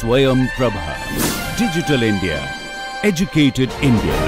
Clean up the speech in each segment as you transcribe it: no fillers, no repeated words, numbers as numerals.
Swayam Prabha. Digital India. Educated India.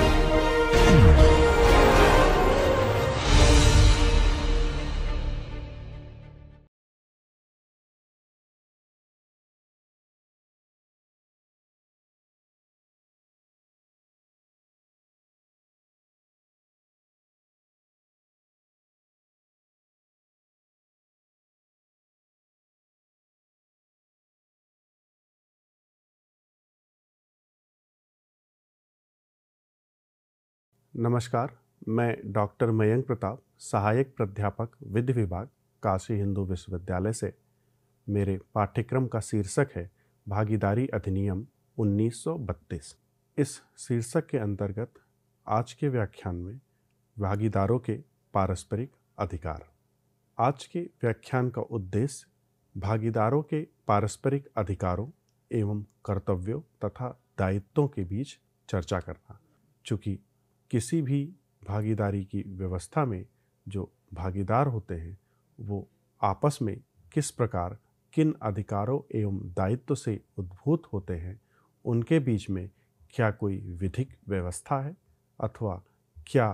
नमस्कार, मैं doctor Mayank Pratap, सहायक प्राध्यापक विधि विभाग, काशी हिंदू विश्वविद्यालय से। मेरे पाठ्यक्रम का शीर्षक है भागीदारी अधिनियम 1932। इस शीर्षक के अंतर्गत आज के व्याख्यान में भागीदारों के पारस्परिक अधिकार। आज के व्याख्यान का उद्देश्य भागीदारों के पारस्परिक अधिकारों एवं कर्तव्यों तथा दायित्वों के बीच चर्चा करना। चूँकि किसी भी भागीदारी की व्यवस्था में जो भागीदार होते हैं वो आपस में किस प्रकार किन अधिकारों एवं दायित्व से उद्भूत होते हैं, उनके बीच में क्या कोई विधिक व्यवस्था है अथवा क्या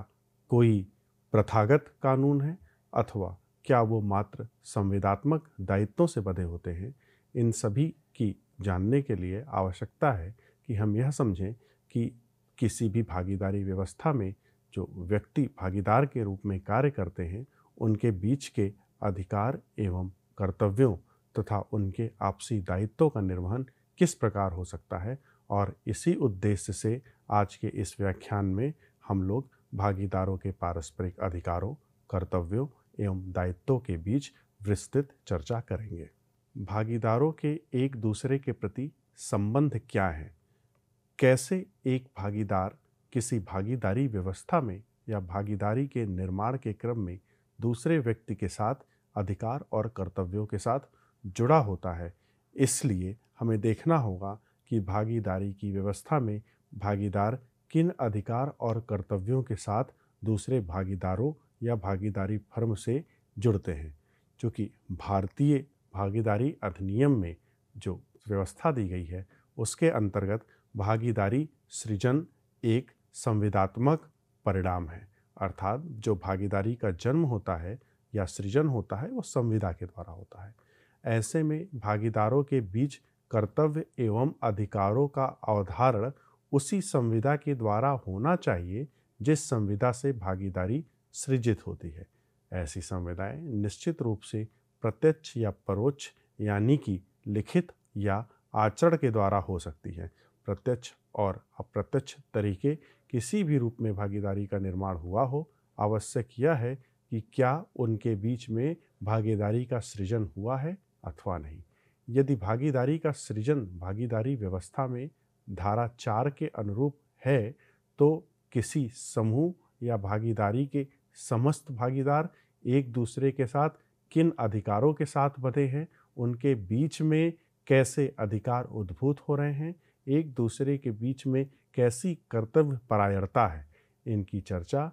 कोई प्रथागत कानून है अथवा क्या वो मात्र संविदात्मक दायित्वों से बंधे होते हैं, इन सभी की जानने के लिए आवश्यकता है कि हम यह समझें कि किसी भी भागीदारी व्यवस्था में जो व्यक्ति भागीदार के रूप में कार्य करते हैं उनके बीच के अधिकार एवं कर्तव्यों तथा उनके आपसी दायित्वों का निर्वहन किस प्रकार हो सकता है। और इसी उद्देश्य से आज के इस व्याख्यान में हम लोग भागीदारों के पारस्परिक अधिकारों, कर्तव्यों एवं दायित्वों के बीच विस्तृत चर्चा करेंगे। भागीदारों के एक दूसरे के प्रति संबंध क्या है, कैसे एक भागीदार किसी भागीदारी व्यवस्था में या भागीदारी के निर्माण के क्रम में दूसरे व्यक्ति के साथ अधिकार और कर्तव्यों के साथ जुड़ा होता है। इसलिए हमें देखना होगा कि भागीदारी की व्यवस्था में भागीदार किन अधिकार और कर्तव्यों के साथ दूसरे भागीदारों या भागीदारी फर्म से जुड़ते हैं। क्योंकि भारतीय भागीदारी अधिनियम में जो व्यवस्था दी गई है उसके अंतर्गत भागीदारी सृजन एक संविदात्मक परिणाम है, अर्थात जो भागीदारी का जन्म होता है या सृजन होता है वो संविदा के द्वारा होता है। ऐसे में भागीदारों के बीच कर्तव्य एवं अधिकारों का अवधारण उसी संविदा के द्वारा होना चाहिए जिस संविदा से भागीदारी सृजित होती है। ऐसी संविदाएं निश्चित रूप से प्रत्यक्ष या परोक्ष यानी कि लिखित या आचरण के द्वारा हो सकती है। प्रत्यक्ष और अप्रत्यक्ष तरीके किसी भी रूप में भागीदारी का निर्माण हुआ हो, आवश्यक यह है कि क्या उनके बीच में भागीदारी का सृजन हुआ है अथवा नहीं। यदि भागीदारी का सृजन भागीदारी व्यवस्था में धारा 4 के अनुरूप है तो किसी समूह या भागीदारी के समस्त भागीदार एक दूसरे के साथ किन अधिकारों के साथ बंधे हैं, उनके बीच में कैसे अधिकार उद्भूत हो रहे हैं, एक दूसरे के बीच में कैसी कर्तव्य परायणता है, इनकी चर्चा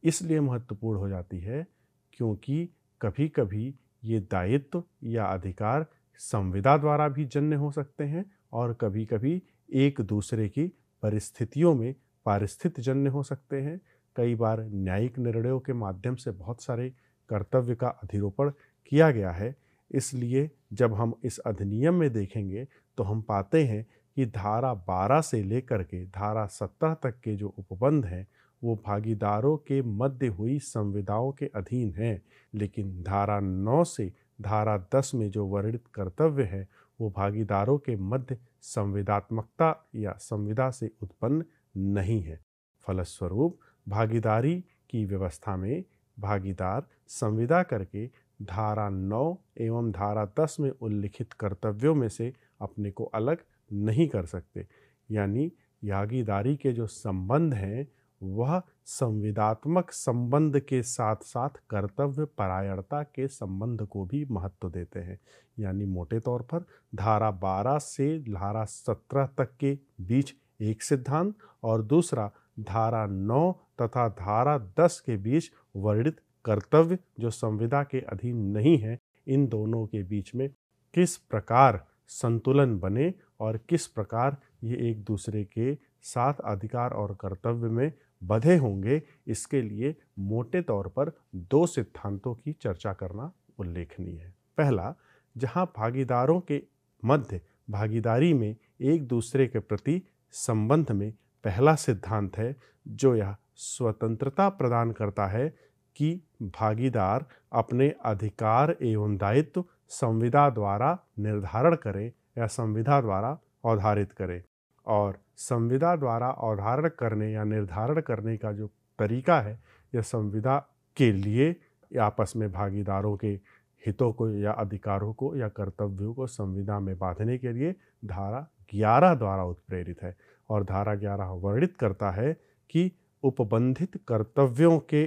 इसलिए महत्वपूर्ण हो जाती है क्योंकि कभी कभी ये दायित्व या अधिकार संविदा द्वारा भी जन्य हो सकते हैं और कभी कभी एक दूसरे की परिस्थितियों में पारिस्थित जन्य हो सकते हैं। कई बार न्यायिक निर्णयों के माध्यम से बहुत सारे कर्तव्य का अधिरोपण किया गया है। इसलिए जब हम इस अधिनियम में देखेंगे तो हम पाते हैं कि धारा 12 से लेकर के धारा 17 तक के जो उपबंध हैं वो भागीदारों के मध्य हुई संविदाओं के अधीन हैं, लेकिन धारा 9 से धारा 10 में जो वर्णित कर्तव्य है वो भागीदारों के मध्य संविदात्मकता या संविदा से उत्पन्न नहीं है। फलस्वरूप भागीदारी की व्यवस्था में भागीदार संविदा करके धारा 9 एवं धारा 10 में उल्लिखित कर्तव्यों में से अपने को अलग नहीं कर सकते। यानी भागीदारी के जो संबंध हैं वह संविदात्मक संबंध के साथ साथ कर्तव्य परायणता के संबंध को भी महत्व देते हैं। यानी मोटे तौर पर धारा 12 से धारा 17 तक के बीच एक सिद्धांत और दूसरा धारा 9 तथा धारा 10 के बीच वर्णित कर्तव्य जो संविदा के अधीन नहीं है, इन दोनों के बीच में किस प्रकार संतुलन बने और किस प्रकार ये एक दूसरे के साथ अधिकार और कर्तव्य में बंधे होंगे, इसके लिए मोटे तौर पर 2 सिद्धांतों की चर्चा करना उल्लेखनीय है। पहला, जहां भागीदारों के मध्य भागीदारी में एक दूसरे के प्रति संबंध में पहला सिद्धांत है, जो यह स्वतंत्रता प्रदान करता है कि भागीदार अपने अधिकार एवं दायित्व संविदा द्वारा निर्धारण करें या संविदा द्वारा अवधारित करें। और संविदा द्वारा अवधारण करने या निर्धारण करने का जो तरीका है, यह संविदा के लिए आपस में भागीदारों के हितों को या अधिकारों को या कर्तव्यों को संविदा में बांधने के लिए धारा 11 द्वारा उत्प्रेरित है। और धारा 11 वर्णित करता है कि उपबंधित कर्तव्यों के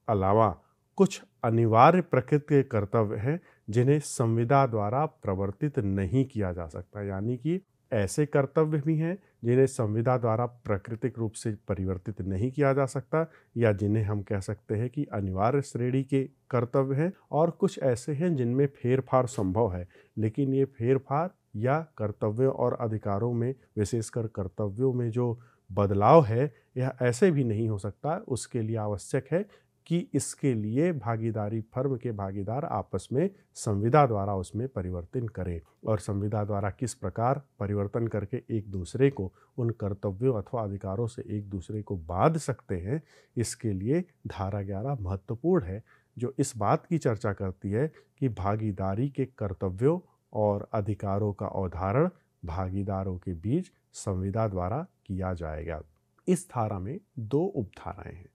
अलावा कुछ अनिवार्य प्रकृति के कर्तव्य हैं जिन्हें संविदा द्वारा प्रवर्तित नहीं किया जा सकता। यानी कि ऐसे कर्तव्य भी हैं जिन्हें संविदा द्वारा प्राकृतिक रूप से परिवर्तित नहीं किया जा सकता, या जिन्हें हम कह सकते हैं कि अनिवार्य श्रेणी के कर्तव्य हैं। और कुछ ऐसे हैं जिनमें फेरफार संभव है, लेकिन ये फेरफार या कर्तव्यों और अधिकारों में, विशेषकर कर्तव्यों में जो बदलाव है, यह ऐसे भी नहीं हो सकता। उसके लिए आवश्यक है कि इसके लिए भागीदारी फर्म के भागीदार आपस में संविदा द्वारा उसमें परिवर्तन करें। और संविदा द्वारा किस प्रकार परिवर्तन करके एक दूसरे को उन कर्तव्यों अथवा अधिकारों से एक दूसरे को बांध सकते हैं, इसके लिए धारा 11 महत्वपूर्ण है, जो इस बात की चर्चा करती है कि भागीदारी के कर्तव्यों और अधिकारों का अवधारण भागीदारों के बीच संविदा द्वारा किया जाएगा। इस धारा में 2 उपधाराएं हैं।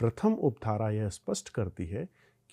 प्रथम उपधारा यह स्पष्ट करती है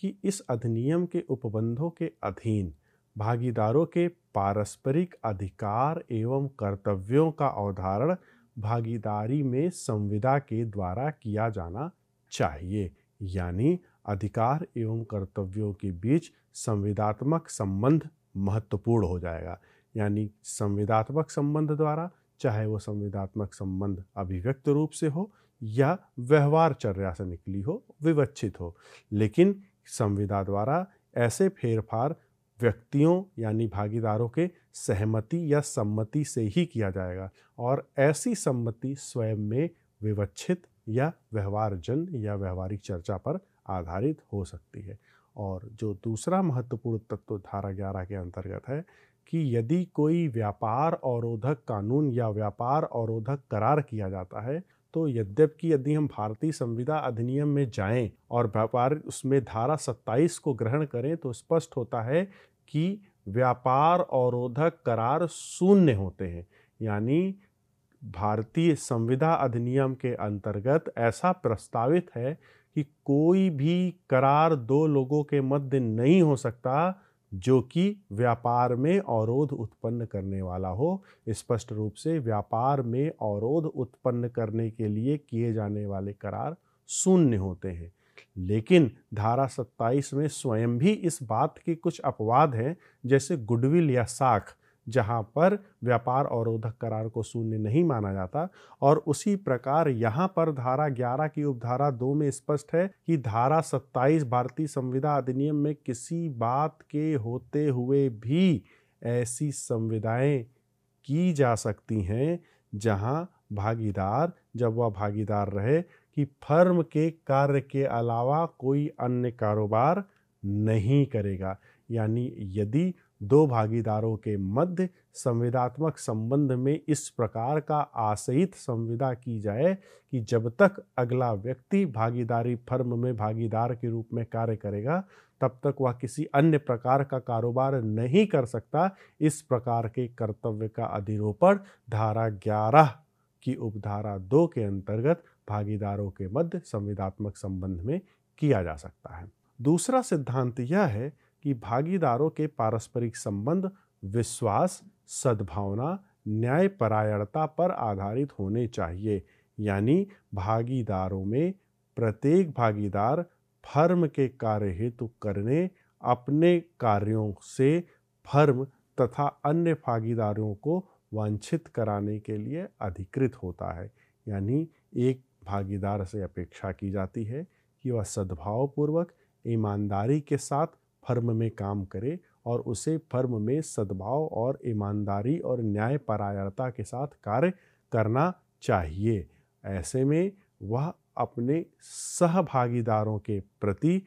कि इस अधिनियम के उपबंधों के अधीन भागीदारों के पारस्परिक अधिकार एवं कर्तव्यों का अवधारण भागीदारी में संविदा के द्वारा किया जाना चाहिए। यानी अधिकार एवं कर्तव्यों के बीच संविदात्मक संबंध महत्वपूर्ण हो जाएगा। यानी संविदात्मक संबंध द्वारा, चाहे वो संविदात्मक संबंध अभिव्यक्त रूप से हो या व्यवहारचर्या से निकली हो, विवक्षित हो, लेकिन संविदा द्वारा ऐसे फेरफार व्यक्तियों यानी भागीदारों के सहमति या सम्मति से ही किया जाएगा। और ऐसी सम्मति स्वयं में विवक्षित या व्यवहारजन या व्यवहारिक चर्चा पर आधारित हो सकती है। और जो दूसरा महत्वपूर्ण तत्व धारा 11 के अंतर्गत है कि यदि कोई व्यापार अवरोधक कानून या व्यापार अवरोधक करार किया जाता है, तो यदि हम भारतीय संविदा अधिनियम में जाएं और व्यापार उसमें धारा 27 को ग्रहण करें, तो स्पष्ट होता है कि व्यापार अवरोधक करार शून्य होते हैं। यानी भारतीय संविदा अधिनियम के अंतर्गत ऐसा प्रस्तावित है कि कोई भी करार 2 लोगों के मध्य नहीं हो सकता जो कि व्यापार में अवरोध उत्पन्न करने वाला हो। स्पष्ट रूप से व्यापार में अवरोध उत्पन्न करने के लिए किए जाने वाले करार शून्य होते हैं। लेकिन धारा 27 में स्वयं भी इस बात के कुछ अपवाद हैं, जैसे गुडविल या साख, जहां पर व्यापार अवरोधक करार को शून्य नहीं माना जाता। और उसी प्रकार यहाँ पर धारा 11 की उपधारा 2 में स्पष्ट है कि धारा 27 भारतीय संविदा अधिनियम में किसी बात के होते हुए भी ऐसी संविदाएं की जा सकती हैं जहां भागीदार, जब वह भागीदार रहे, कि फर्म के कार्य के अलावा कोई अन्य कारोबार नहीं करेगा। यानी यदि 2 भागीदारों के मध्य संविदात्मक संबंध में इस प्रकार का आशयित संविदा की जाए कि जब तक अगला व्यक्ति भागीदारी फर्म में भागीदार के रूप में कार्य करेगा, तब तक वह किसी अन्य प्रकार का कारोबार नहीं कर सकता, इस प्रकार के कर्तव्य का अधिरोपण धारा 11 की उपधारा 2 के अंतर्गत भागीदारों के मध्य संविदात्मक संबंध में किया जा सकता है। दूसरा सिद्धांत यह है कि भागीदारों के पारस्परिक संबंध विश्वास, सद्भावना, न्यायपरायणता पर आधारित होने चाहिए। यानी भागीदारों में प्रत्येक भागीदार फर्म के कार्य हेतु करने अपने कार्यों से फर्म तथा अन्य भागीदारों को वांछित कराने के लिए अधिकृत होता है। यानी एक भागीदार से अपेक्षा की जाती है कि वह सद्भावपूर्वक, ईमानदारी के साथ फर्म में काम करे और उसे फर्म में सद्भाव और ईमानदारी और न्यायपरायणता के साथ कार्य करना चाहिए। ऐसे में वह अपने सहभागीदारों के प्रति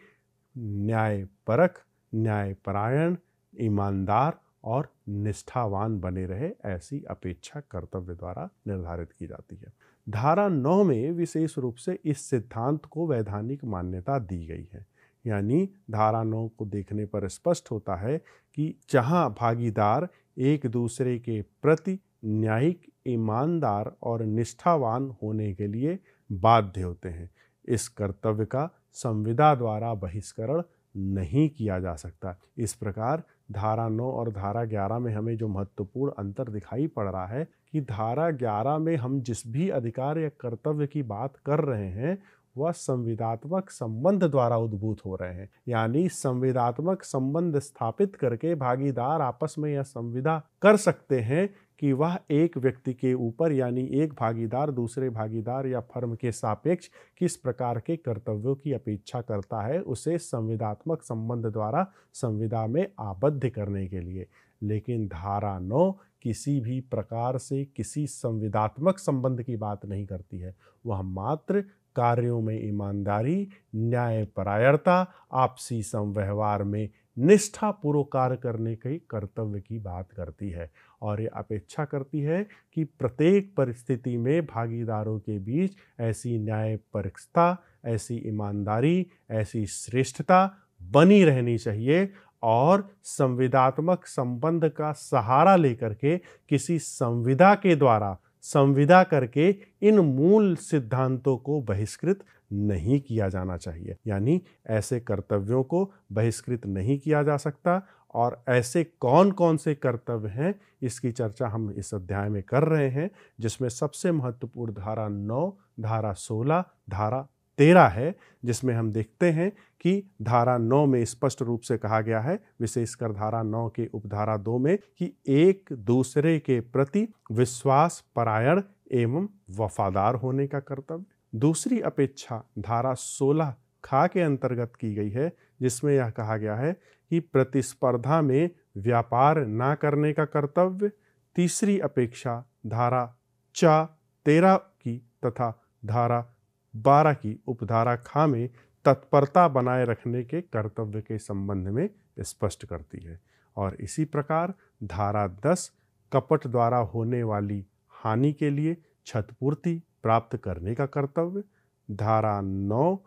न्यायपरक, न्यायपरायण, ईमानदार और निष्ठावान बने रहे, ऐसी अपेक्षा कर्तव्य द्वारा निर्धारित की जाती है। धारा 9 में विशेष रूप से इस सिद्धांत को वैधानिक मान्यता दी गई है। यानी धारा 9 को देखने पर स्पष्ट होता है कि जहां भागीदार एक दूसरे के प्रति न्यायिक, ईमानदार और निष्ठावान होने के लिए बाध्य होते हैं, इस कर्तव्य का संविदा द्वारा बहिष्करण नहीं किया जा सकता। इस प्रकार धारा 9 और धारा 11 में हमें जो महत्वपूर्ण अंतर दिखाई पड़ रहा है कि धारा 11 में हम जिस भी अधिकार या कर्तव्य की बात कर रहे हैं वह संविदात्मक संबंध द्वारा उद्भूत हो रहे हैं। यानी संविदात्मक संबंध स्थापित करके भागीदार आपस में यह संविदा कर सकते हैं कि वह एक व्यक्ति के ऊपर, यानी एक भागीदार दूसरे भागीदार या फर्म के सापेक्ष किस प्रकार के कर्तव्यों की अपेक्षा करता है, उसे संविदात्मक संबंध द्वारा संविदा में आबद्ध करने के लिए। लेकिन धारा 9 किसी भी प्रकार से किसी संविदात्मक संबंध की बात नहीं करती है। वह मात्र कार्यों में ईमानदारी, न्यायपरायणता, आपसी संव्यवहार में निष्ठापूर्वक कार्य करने के कर्तव्य की बात करती है और ये अपेक्षा करती है कि प्रत्येक परिस्थिति में भागीदारों के बीच ऐसी न्यायपरकता, ऐसी ईमानदारी, ऐसी श्रेष्ठता बनी रहनी चाहिए और संविदात्मक संबंध का सहारा लेकर के किसी संविदा के द्वारा संविदा करके इन मूल सिद्धांतों को बहिष्कृत नहीं किया जाना चाहिए। यानी ऐसे कर्तव्यों को बहिष्कृत नहीं किया जा सकता। और ऐसे कौन कौन से कर्तव्य हैं इसकी चर्चा हम इस अध्याय में कर रहे हैं, जिसमें सबसे महत्वपूर्ण धारा 9, धारा 16, धारा 13 है, जिसमें हम देखते हैं कि धारा 9 में स्पष्ट रूप से कहा गया है, विशेषकर धारा 9 के उपधारा 2 में, कि एक दूसरे के प्रति विश्वास परायण एवं वफादार होने का कर्तव्य। दूसरी अपेक्षा धारा 16 खा के अंतर्गत की गई है, जिसमें यह कहा गया है कि प्रतिस्पर्धा में व्यापार ना करने का कर्तव्य। तीसरी अपेक्षा धारा 13 की तथा धारा 12 की उपधारा खा में तत्परता बनाए रखने के कर्तव्य के संबंध में स्पष्ट करती है। और इसी प्रकार धारा 10 कपट द्वारा होने वाली हानि के लिए क्षतिपूर्ति प्राप्त करने का कर्तव्य। धारा 9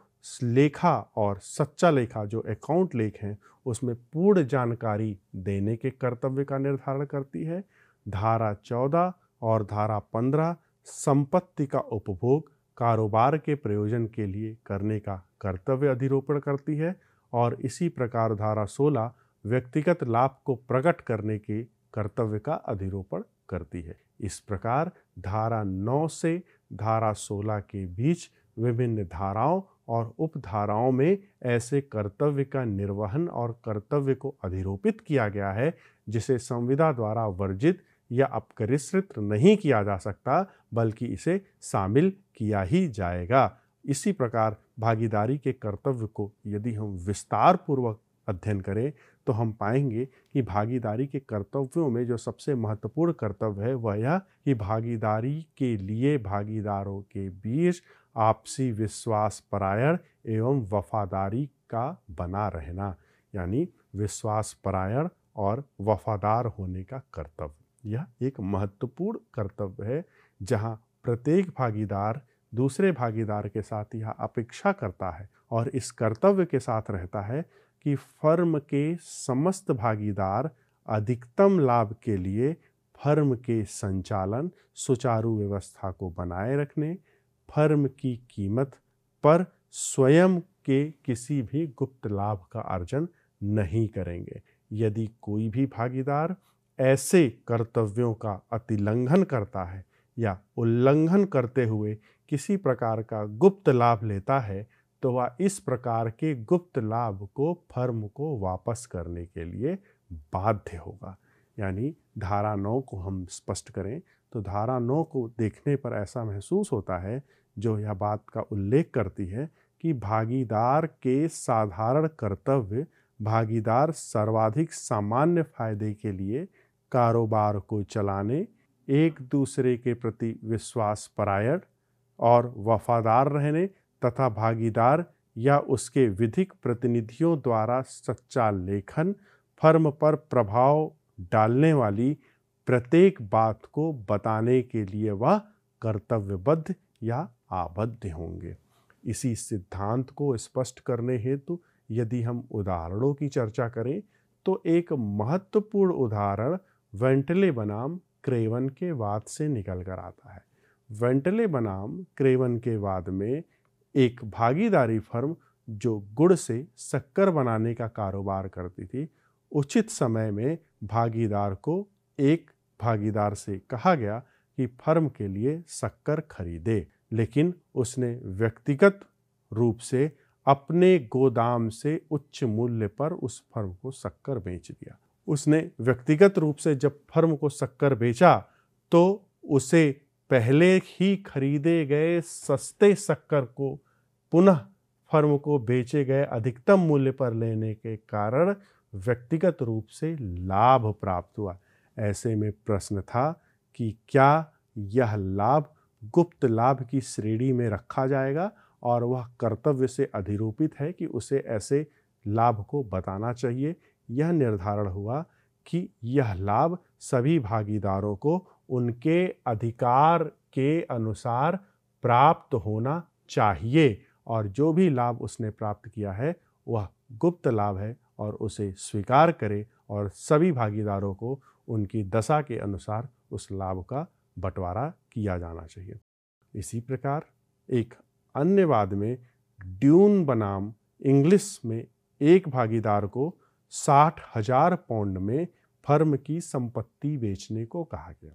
लेखा और सच्चा लेखा, जो अकाउंट लेख हैं, उसमें पूर्ण जानकारी देने के कर्तव्य का निर्धारण करती है। धारा 14 और धारा 15 संपत्ति का उपभोग कारोबार के प्रयोजन के लिए करने का कर्तव्य अधिरोपण करती है। और इसी प्रकार धारा 16 व्यक्तिगत लाभ को प्रकट करने के कर्तव्य का अधिरोपण करती है। इस प्रकार धारा 9 से धारा 16 के बीच विभिन्न धाराओं और उपधाराओं में ऐसे कर्तव्य का निर्वहन और कर्तव्य को अधिरोपित किया गया है जिसे संविदा द्वारा वर्जित या अपकरिष्कृत नहीं किया जा सकता, बल्कि इसे शामिल किया ही जाएगा। इसी प्रकार भागीदारी के कर्तव्य को यदि हम विस्तार पूर्वक अध्ययन करें तो हम पाएंगे कि भागीदारी के कर्तव्यों में जो सबसे महत्वपूर्ण कर्तव्य है वह यह कि भागीदारी के लिए भागीदारों के बीच आपसी विश्वास परायण एवं वफादारी का बना रहना, यानी विश्वास परायण और वफादार होने का कर्तव्य। यह एक महत्वपूर्ण कर्तव्य है जहां प्रत्येक भागीदार दूसरे भागीदार के साथ यह अपेक्षा करता है और इस कर्तव्य के साथ रहता है कि फर्म के समस्त भागीदार अधिकतम लाभ के लिए फर्म के संचालन सुचारू व्यवस्था को बनाए रखने, फर्म की कीमत पर स्वयं के किसी भी गुप्त लाभ का अर्जन नहीं करेंगे। यदि कोई भी भागीदार ऐसे कर्तव्यों का अतिलंघन करता है या उल्लंघन करते हुए किसी प्रकार का गुप्त लाभ लेता है तो वह इस प्रकार के गुप्त लाभ को फर्म को वापस करने के लिए बाध्य होगा। यानी धारा 9 को हम स्पष्ट करें तो धारा 9 को देखने पर ऐसा महसूस होता है, जो यह बात का उल्लेख करती है कि भागीदार के साधारण कर्तव्य भागीदार सर्वाधिक सामान्य फायदे के लिए कारोबार को चलाने, एक दूसरे के प्रति विश्वासपरायण और वफादार रहने तथा भागीदार या उसके विधिक प्रतिनिधियों द्वारा सच्चा लेखन, फर्म पर प्रभाव डालने वाली प्रत्येक बात को बताने के लिए वह कर्तव्यबद्ध या आबद्ध होंगे। इसी सिद्धांत को स्पष्ट करने हेतु यदि हम उदाहरणों की चर्चा करें तो एक महत्वपूर्ण उदाहरण वेंटले बनाम क्रेवन के वाद से निकल कर आता है। वेंटले बनाम क्रेवन के वाद में एक भागीदारी फर्म जो गुड़ से शक्कर बनाने का कारोबार करती थी, उचित समय में भागीदार को एक भागीदार से कहा गया कि फर्म के लिए शक्कर खरीदे, लेकिन उसने व्यक्तिगत रूप से अपने गोदाम से उच्च मूल्य पर उस फर्म को शक्कर बेच दिया। उसने व्यक्तिगत रूप से जब फर्म को शक्कर बेचा तो उसे पहले ही खरीदे गए सस्ते शक्कर को पुनः फर्म को बेचे गए अधिकतम मूल्य पर लेने के कारण व्यक्तिगत रूप से लाभ प्राप्त हुआ। ऐसे में प्रश्न था कि क्या यह लाभ गुप्त लाभ की श्रेणी में रखा जाएगा और वह कर्तव्य से अधिरूपित है कि उसे ऐसे लाभ को बताना चाहिए। यह निर्धारण हुआ कि यह लाभ सभी भागीदारों को उनके अधिकार के अनुसार प्राप्त होना चाहिए और जो भी लाभ उसने प्राप्त किया है वह गुप्त लाभ है और उसे स्वीकार करे और सभी भागीदारों को उनकी दशा के अनुसार उस लाभ का बंटवारा किया जाना चाहिए। इसी प्रकार एक अन्य वाद में ड्यून बनाम इंग्लिश में एक भागीदार को 60,000 पाउंड में फर्म की संपत्ति बेचने को कहा गया।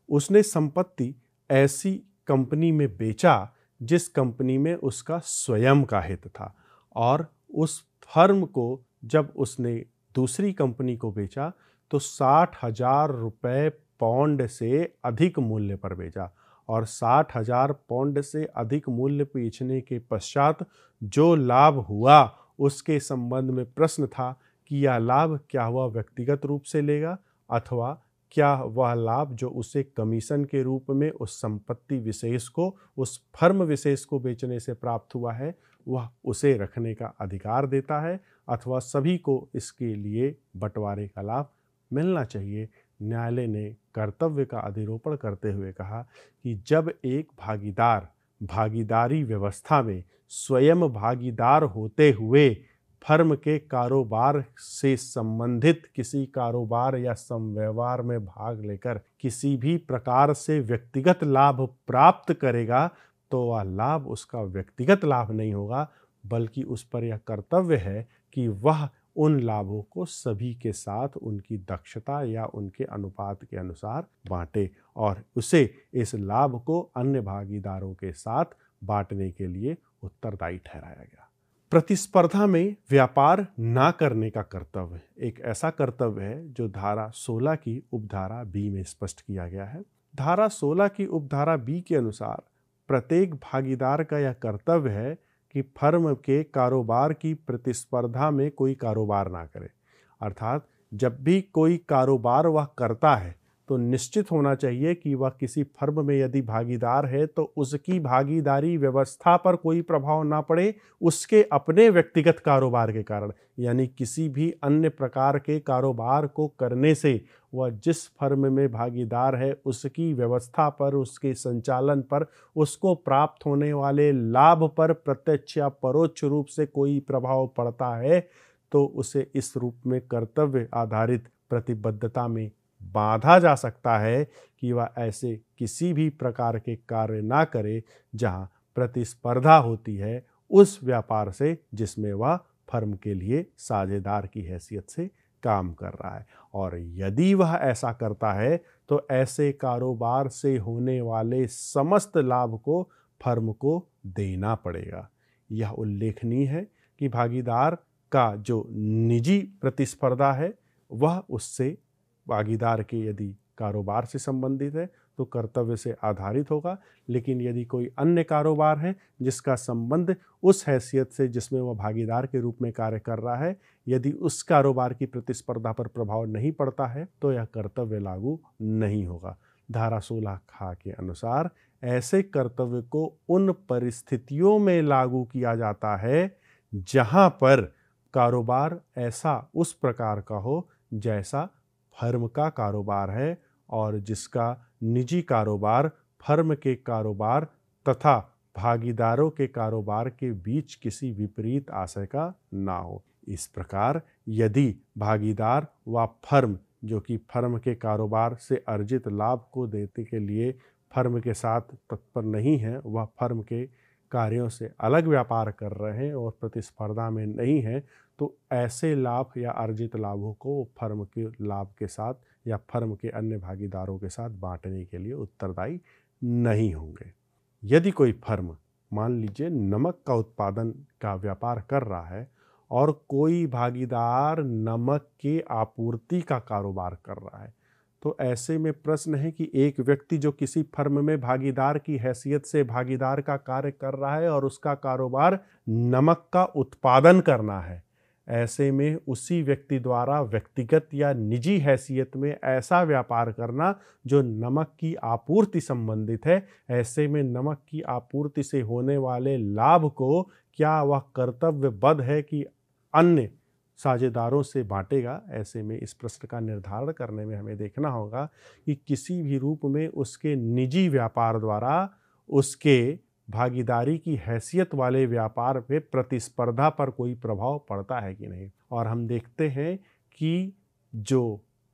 उसने संपत्ति ऐसी कंपनी में बेचा जिस कंपनी में उसका स्वयं का हित था और उस फर्म को जब उसने दूसरी कंपनी को बेचा तो 60,000 रुपये पाउंड से अधिक मूल्य पर बेचा और 60,000 पाउंड से अधिक मूल्य बेचने के पश्चात जो लाभ हुआ उसके संबंध में प्रश्न था कि यह लाभ क्या वह व्यक्तिगत रूप से लेगा अथवा क्या वह लाभ जो उसे कमीशन के रूप में उस संपत्ति विशेष को उस फर्म विशेष को बेचने से प्राप्त हुआ है वह उसे रखने का अधिकार देता है अथवा सभी को इसके लिए बंटवारे का लाभ मिलना चाहिए। न्यायालय ने कर्तव्य का अधिरोपण करते हुए कहा कि जब एक भागीदार भागीदारी व्यवस्था में स्वयं भागीदार होते हुए फर्म के कारोबार से संबंधित किसी कारोबार या समव्यवहार में भाग लेकर किसी भी प्रकार से व्यक्तिगत लाभ प्राप्त करेगा तो वह लाभ उसका व्यक्तिगत लाभ नहीं होगा बल्कि उस पर यह कर्तव्य है कि वह उन लाभों को सभी के साथ उनकी दक्षता या उनके अनुपात के अनुसार बांटे और उसे इस लाभ को अन्य भागीदारों के साथ बांटने के लिए उत्तरदायी ठहराया गया। प्रतिस्पर्धा में व्यापार ना करने का कर्तव्य एक ऐसा कर्तव्य है जो धारा 16 की उपधारा बी में स्पष्ट किया गया है। धारा 16 की उपधारा बी के अनुसार प्रत्येक भागीदार का यह कर्तव्य है कि फर्म के कारोबार की प्रतिस्पर्धा में कोई कारोबार ना करे। अर्थात जब भी कोई कारोबार वह करता है तो निश्चित होना चाहिए कि वह किसी फर्म में यदि भागीदार है तो उसकी भागीदारी व्यवस्था पर कोई प्रभाव ना पड़े उसके अपने व्यक्तिगत कारोबार के कारण, यानी किसी भी अन्य प्रकार के कारोबार को करने से वह जिस फर्म में भागीदार है उसकी व्यवस्था पर, उसके संचालन पर, उसको प्राप्त होने वाले लाभ पर प्रत्यक्ष या परोक्ष रूप से कोई प्रभाव पड़ता है तो उसे इस रूप में कर्तव्य आधारित प्रतिबद्धता में बांधा जा सकता है कि वह ऐसे किसी भी प्रकार के कार्य ना करे जहां प्रतिस्पर्धा होती है उस व्यापार से जिसमें वह फर्म के लिए साझेदार की हैसियत से काम कर रहा है। और यदि वह ऐसा करता है तो ऐसे कारोबार से होने वाले समस्त लाभ को फर्म को देना पड़ेगा। यह उल्लेखनीय है कि भागीदार का जो निजी प्रतिस्पर्धा है वह उससे भागीदार के यदि कारोबार से संबंधित है तो कर्तव्य से आधारित होगा, लेकिन यदि कोई अन्य कारोबार है जिसका संबंध उस हैसियत से जिसमें वह भागीदार के रूप में कार्य कर रहा है, यदि उस कारोबार की प्रतिस्पर्धा पर प्रभाव नहीं पड़ता है तो यह कर्तव्य लागू नहीं होगा। धारा 16 ख के अनुसार ऐसे कर्तव्य को उन परिस्थितियों में लागू किया जाता है जहां पर कारोबार ऐसा उस प्रकार का हो जैसा फर्म का कारोबार है और जिसका निजी कारोबार फर्म के कारोबार तथा भागीदारों के कारोबार के बीच किसी विपरीत आशय का ना हो। इस प्रकार यदि भागीदार व फर्म जो कि फर्म के कारोबार से अर्जित लाभ को देने के लिए फर्म के साथ तत्पर नहीं है, वह फर्म के कार्यों से अलग व्यापार कर रहे हैं और प्रतिस्पर्धा में नहीं है, तो ऐसे लाभ या अर्जित लाभों को फर्म के लाभ के साथ या फर्म के अन्य भागीदारों के साथ बांटने के लिए उत्तरदायी नहीं होंगे। यदि कोई फर्म मान लीजिए नमक का उत्पादन का व्यापार कर रहा है और कोई भागीदार नमक के आपूर्ति का कारोबार कर रहा है, तो ऐसे में प्रश्न है कि एक व्यक्ति जो किसी फर्म में भागीदार की हैसियत से भागीदार का कार्य कर रहा है और उसका कारोबार नमक का उत्पादन करना है, ऐसे में उसी व्यक्ति द्वारा व्यक्तिगत या निजी हैसियत में ऐसा व्यापार करना जो नमक की आपूर्ति संबंधित है, ऐसे में नमक की आपूर्ति से होने वाले लाभ को क्या वह कर्तव्यबद्ध है कि अन्य साझेदारों से बांटेगा। ऐसे में इस प्रश्न का निर्धारण करने में हमें देखना होगा कि किसी भी रूप में उसके निजी व्यापार द्वारा उसके भागीदारी की हैसियत वाले व्यापार पे प्रतिस्पर्धा पर कोई प्रभाव पड़ता है कि नहीं। और हम देखते हैं कि जो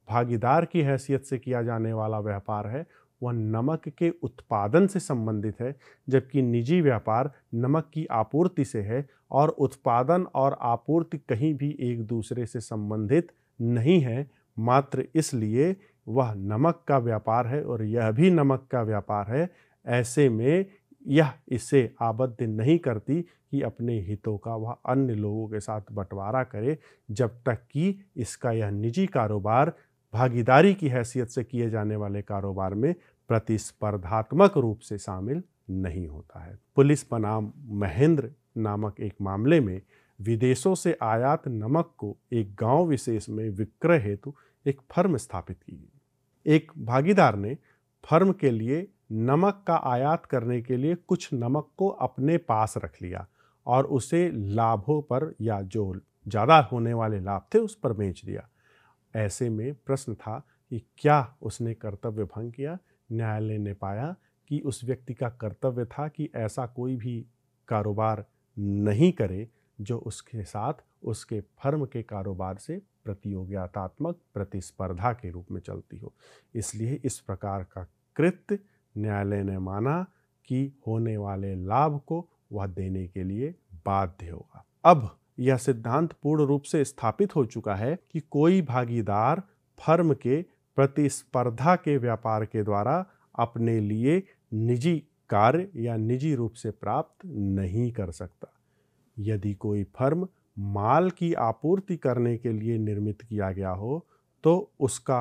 भागीदार की हैसियत से किया जाने वाला व्यापार है वह नमक के उत्पादन से संबंधित है, जबकि निजी व्यापार नमक की आपूर्ति से है और उत्पादन और आपूर्ति कहीं भी एक दूसरे से संबंधित नहीं है, मात्र इसलिए वह नमक का व्यापार है और यह भी नमक का व्यापार है। ऐसे में यह इसे आबद्ध नहीं करती कि अपने हितों का वह अन्य लोगों के साथ बंटवारा करे, जब तक कि इसका यह निजी कारोबार भागीदारी की हैसियत से किए जाने वाले कारोबार में प्रतिस्पर्धात्मक रूप से शामिल नहीं होता है। पुलिस बनाम महेंद्र नामक एक मामले में विदेशों से आयात नमक को एक गांव विशेष में विक्रय हेतु एक फर्म स्थापित की गई। एक भागीदार ने फर्म के लिए नमक का आयात करने के लिए कुछ नमक को अपने पास रख लिया और उसे लाभों पर या जो ज़्यादा होने वाले लाभ थे उस पर बेच दिया। ऐसे में प्रश्न था कि क्या उसने कर्तव्य भंग किया। न्यायालय ने पाया कि उस व्यक्ति का कर्तव्य था कि ऐसा कोई भी कारोबार नहीं करे जो उसके साथ उसके फर्म के कारोबार से प्रतियोगितात्मक प्रतिस्पर्धा के रूप में चलती हो। इसलिए इस प्रकार का कृत्य न्यायालय ने माना कि होने वाले लाभ को वह देने के लिए बाध्य होगा। अब यह सिद्धांत पूर्ण रूप से स्थापित हो चुका है कि कोई भागीदार फर्म के प्रतिस्पर्धा के व्यापार के द्वारा अपने लिए निजी कार्य या निजी रूप से प्राप्त नहीं कर सकता। यदि कोई फर्म माल की आपूर्ति करने के लिए निर्मित किया गया हो तो उसका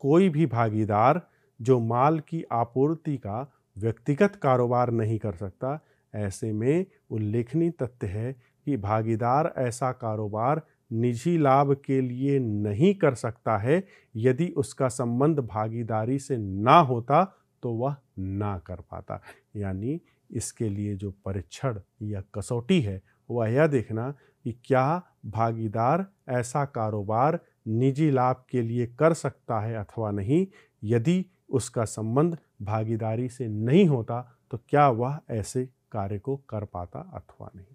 कोई भी भागीदार जो माल की आपूर्ति का व्यक्तिगत कारोबार नहीं कर सकता। ऐसे में उल्लेखनीय तथ्य है कि भागीदार ऐसा कारोबार निजी लाभ के लिए नहीं कर सकता है। यदि उसका संबंध भागीदारी से ना होता तो वह ना कर पाता। यानी इसके लिए जो परीक्षण या कसौटी है वह यह देखना कि क्या भागीदार ऐसा कारोबार निजी लाभ के लिए कर सकता है अथवा नहीं। यदि उसका संबंध भागीदारी से नहीं होता तो क्या वह ऐसे कार्य को कर पाता अथवा नहीं।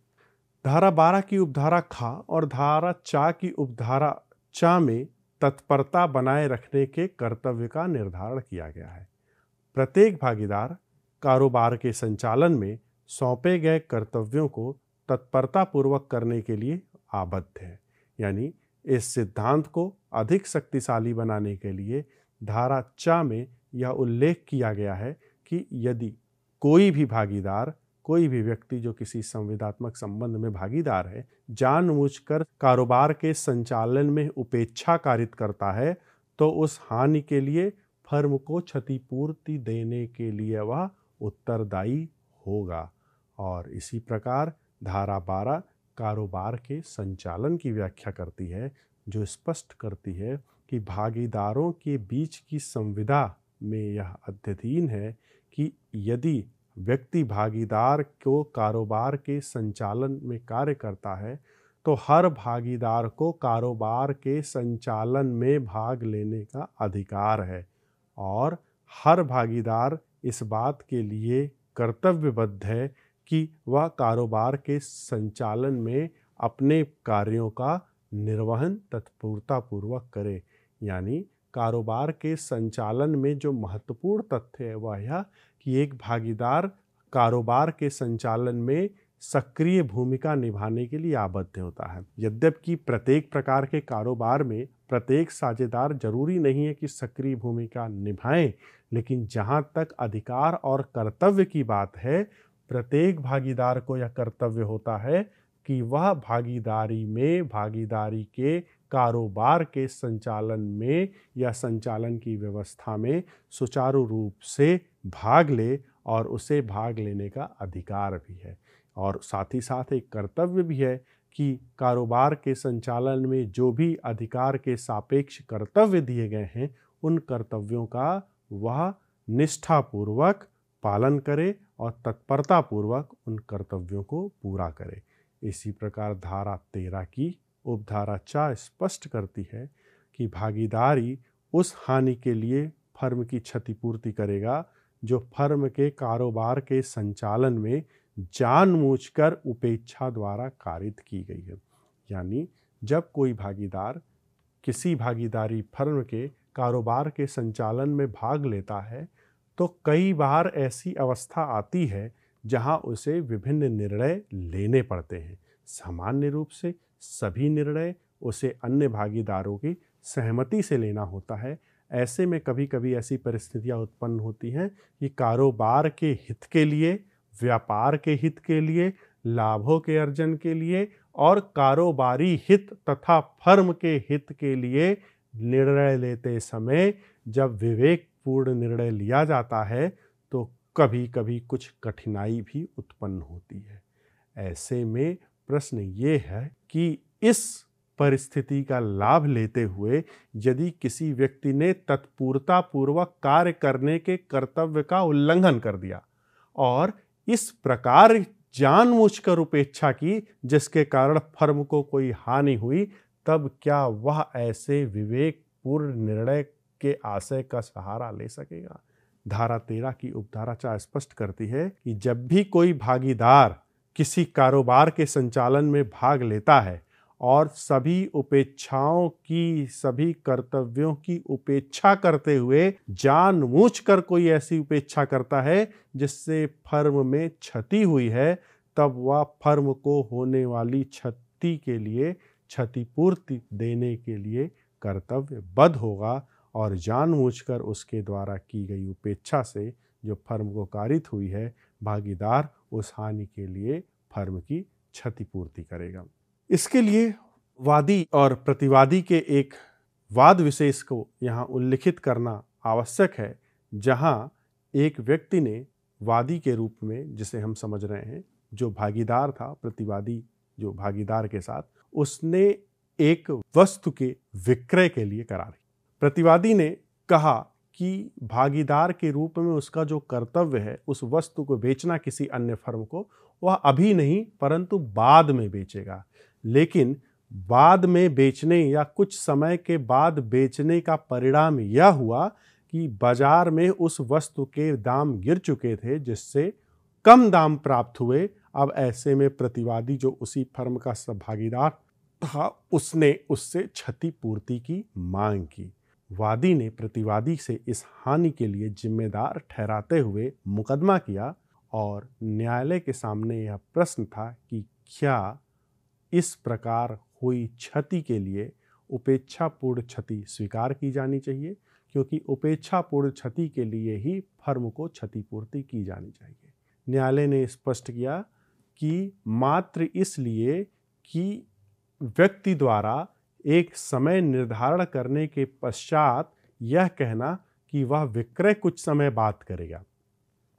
धारा 12 की उपधारा ख और धारा 4 की उपधारा च में तत्परता बनाए रखने के कर्तव्य का निर्धारण किया गया है। प्रत्येक भागीदार कारोबार के संचालन में सौंपे गए कर्तव्यों को तत्परतापूर्वक करने के लिए आबद्ध है। यानी इस सिद्धांत को अधिक शक्तिशाली बनाने के लिए धारा 4 में यह उल्लेख किया गया है कि यदि कोई भी भागीदार, कोई भी व्यक्ति जो किसी संविदात्मक संबंध में भागीदार है, जानबूझकर कारोबार के संचालन में उपेक्षा कारित करता है तो उस हानि के लिए फर्म को क्षतिपूर्ति देने के लिए वह उत्तरदायी होगा। और इसी प्रकार धारा 12 कारोबार के संचालन की व्याख्या करती है, जो स्पष्ट करती है कि भागीदारों के बीच की संविदा में यह अध्ययन है कि यदि व्यक्ति भागीदार को कारोबार के संचालन में कार्य करता है तो हर भागीदार को कारोबार के संचालन में भाग लेने का अधिकार है और हर भागीदार इस बात के लिए कर्तव्यबद्ध है कि वह कारोबार के संचालन में अपने कार्यों का निर्वहन तत्परतापूर्वक करे। यानी कारोबार के संचालन में जो महत्वपूर्ण तथ्य है वह यह कि एक भागीदार कारोबार के संचालन में सक्रिय भूमिका निभाने के लिए आबद्ध होता है। यद्यपि प्रत्येक प्रकार के कारोबार में प्रत्येक साझेदार जरूरी नहीं है कि सक्रिय भूमिका निभाएं, लेकिन जहां तक अधिकार और कर्तव्य की बात है, प्रत्येक भागीदार को यह कर्तव्य होता है कि वह भागीदारी के कारोबार के संचालन में या संचालन की व्यवस्था में सुचारू रूप से भाग ले और उसे भाग लेने का अधिकार भी है। और साथ ही साथ एक कर्तव्य भी है कि कारोबार के संचालन में जो भी अधिकार के सापेक्ष कर्तव्य दिए गए हैं उन कर्तव्यों का वह निष्ठापूर्वक पालन करे और तत्परतापूर्वक उन कर्तव्यों को पूरा करे। इसी प्रकार धारा 13 की उपधारा 4 स्पष्ट करती है कि भागीदारी उस हानि के लिए फर्म की क्षतिपूर्ति करेगा जो फर्म के कारोबार के संचालन में जानबूझकर उपेक्षा द्वारा कारित की गई है। यानी जब कोई भागीदार किसी भागीदारी फर्म के कारोबार के संचालन में भाग लेता है तो कई बार ऐसी अवस्था आती है जहां उसे विभिन्न निर्णय लेने पड़ते हैं। सामान्य रूप से सभी निर्णय उसे अन्य भागीदारों की सहमति से लेना होता है। ऐसे में कभी कभी ऐसी परिस्थितियां उत्पन्न होती हैं कि कारोबार के हित के लिए, व्यापार के हित के लिए, लाभों के अर्जन के लिए और कारोबारी हित तथा फर्म के हित के लिए निर्णय लेते समय जब विवेकपूर्ण निर्णय लिया जाता है तो कभी कभी कुछ कठिनाई भी उत्पन्न होती है। ऐसे में प्रश्न ये है कि इस परिस्थिति का लाभ लेते हुए यदि किसी व्यक्ति ने तत्परतापूर्वक कार्य करने के कर्तव्य का उल्लंघन कर दिया और इस प्रकार जानबूझकर उपेक्षा की जिसके कारण फर्म को कोई हानि हुई, तब क्या वह ऐसे विवेकपूर्ण निर्णय के आशय का सहारा ले सकेगा? धारा 13 की उपधारा 4 स्पष्ट करती है कि जब भी कोई भागीदार किसी कारोबार के संचालन में भाग लेता है और सभी उपेक्षाओं की, सभी कर्तव्यों की उपेक्षा करते हुए जानबूझकर कोई ऐसी उपेक्षा करता है जिससे फर्म में क्षति हुई है, तब वह फर्म को होने वाली क्षति के लिए क्षतिपूर्ति देने के लिए कर्तव्यबद्ध होगा और जानबूझकर उसके द्वारा की गई उपेक्षा से जो फर्म को कारित हुई है, भागीदार उस हानि के लिए फर्म की क्षतिपूर्ति करेगा। इसके लिए वादी और प्रतिवादी के एक वाद विशेष को यहाँ उल्लिखित करना आवश्यक है, जहाँ एक व्यक्ति ने वादी के रूप में, जिसे हम समझ रहे हैं, जो भागीदार था, प्रतिवादी जो भागीदार के साथ, उसने एक वस्तु के विक्रय के लिए करार की। प्रतिवादी ने कहा कि भागीदार के रूप में उसका जो कर्तव्य है उस वस्तु को बेचना किसी अन्य फर्म को, वह अभी नहीं परंतु बाद में बेचेगा। लेकिन बाद में बेचने या कुछ समय के बाद बेचने का परिणाम यह हुआ कि बाजार में उस वस्तु के दाम गिर चुके थे, जिससे कम दाम प्राप्त हुए। अब ऐसे में प्रतिवादी जो उसी फर्म का भागीदार था, उसने उससे क्षतिपूर्ति की मांग की। वादी ने प्रतिवादी से इस हानि के लिए जिम्मेदार ठहराते हुए मुकदमा किया और न्यायालय के सामने यह प्रश्न था कि क्या इस प्रकार हुई क्षति के लिए उपेक्षापूर्ण क्षति स्वीकार की जानी चाहिए, क्योंकि उपेक्षापूर्ण क्षति के लिए ही फर्म को क्षतिपूर्ति की जानी चाहिए। न्यायालय ने स्पष्ट किया कि मात्र इसलिए कि व्यक्ति द्वारा एक समय निर्धारण करने के पश्चात यह कहना कि वह विक्रय कुछ समय बाद करेगा,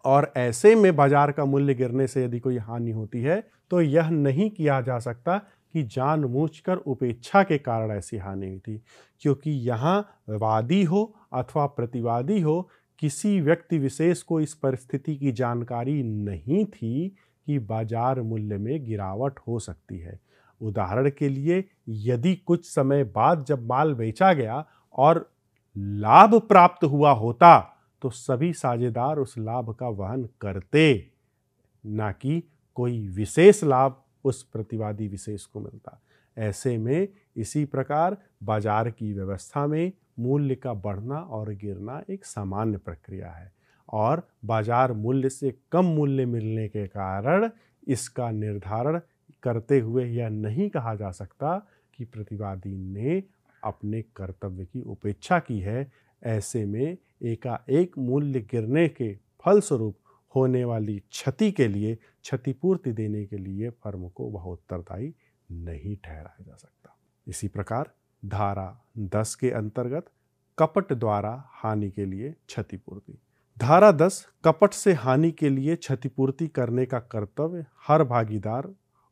और ऐसे में बाजार का मूल्य गिरने से यदि कोई हानि होती है तो यह नहीं किया जा सकता कि जानबूझकर उपेक्षा के कारण ऐसी हानि हुई थी, क्योंकि यहाँ वादी हो अथवा प्रतिवादी हो, किसी व्यक्ति विशेष को इस परिस्थिति की जानकारी नहीं थी कि बाजार मूल्य में गिरावट हो सकती है। उदाहरण के लिए, यदि कुछ समय बाद जब माल बेचा गया और लाभ प्राप्त हुआ होता तो सभी साझेदार उस लाभ का वहन करते, ना कि कोई विशेष लाभ उस प्रतिवादी विशेष को मिलता। ऐसे में इसी प्रकार बाजार की व्यवस्था में मूल्य का बढ़ना और गिरना एक सामान्य प्रक्रिया है, और बाजार मूल्य से कम मूल्य मिलने के कारण इसका निर्धारण करते हुए यह नहीं कहा जा सकता कि प्रतिवादी ने अपने कर्तव्य की उपेक्षा की है। ऐसे में एकाएक मूल्य गिरने के फलस्वरूप होने वाली क्षति के लिए क्षतिपूर्ति देने के लिए फर्म को वह उत्तरदायी नहीं ठहराया जा सकता। इसी प्रकार धारा 10 के अंतर्गत कपट द्वारा हानि के लिए क्षतिपूर्ति। धारा 10 कपट से हानि के लिए क्षतिपूर्ति करने का कर्तव्य हर भागीदार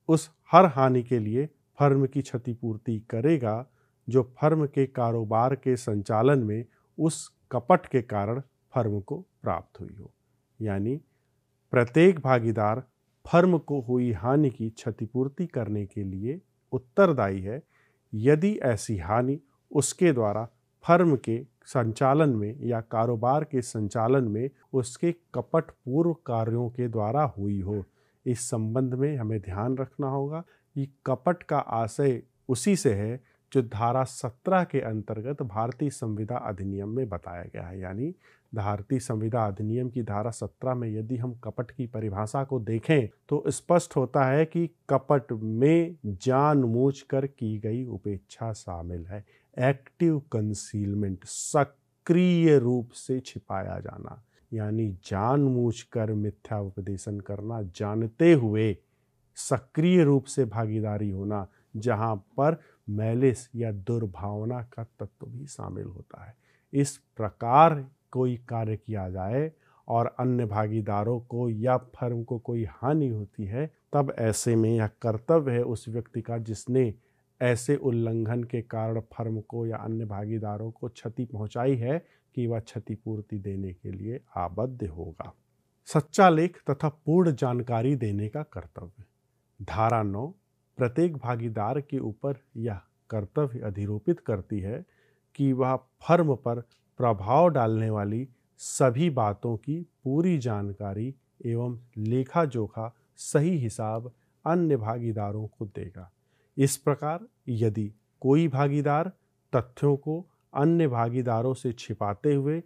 उस हर हानि के लिए फर्म की क्षतिपूर्ति करेगा जो फर्म के कारोबार के संचालन में उस कपट के कारण फर्म को प्राप्त हुई हो। यानी प्रत्येक भागीदार फर्म को हुई हानि की क्षतिपूर्ति करने के लिए उत्तरदायी है यदि ऐसी हानि उसके द्वारा फर्म के संचालन में या कारोबार के संचालन में उसके कपट पूर्व कार्यों के द्वारा हुई हो। इस संबंध में हमें ध्यान रखना होगा कि कपट का आशय उसी से है जो धारा 17 के अंतर्गत भारतीय संविदा अधिनियम में बताया गया है। यानी भारतीय संविदा अधिनियम की धारा 17 में यदि हम कपट की परिभाषा को देखें तो स्पष्ट होता है कि कपट में जानबूझकर की गई उपेक्षा शामिल है। एक्टिव कंसीलमेंट, सक्रिय रूप से छिपाया जाना, यानी जानबूझकर मिथ्या उपदेशन करना, जानते हुए सक्रिय रूप से भागीदारी होना, जहां पर मैलिस या दुर्भावना का तत्व भी शामिल होता है। इस प्रकार कोई कार्य किया जाए और अन्य भागीदारों को या फर्म को कोई हानि होती है, तब ऐसे में यह कर्तव्य है उस व्यक्ति का जिसने ऐसे उल्लंघन के कारण फर्म को या अन्य भागीदारों को क्षति पहुंचाई है कि वह क्षतिपूर्ति देने के लिए आबद्ध होगा। सच्चा लेख तथा पूर्ण जानकारी देने का कर्तव्य। धारा 9 प्रत्येक भागीदार के ऊपर यह कर्तव्य अधिरोपित करती है कि वह फर्म पर प्रभाव डालने वाली सभी बातों की पूरी जानकारी एवं लेखा जोखा सही हिसाब अन्य भागीदारों को देगा। इस प्रकार यदि कोई भागीदार तथ्यों को अन्य भागीदारों से छिपाते हुए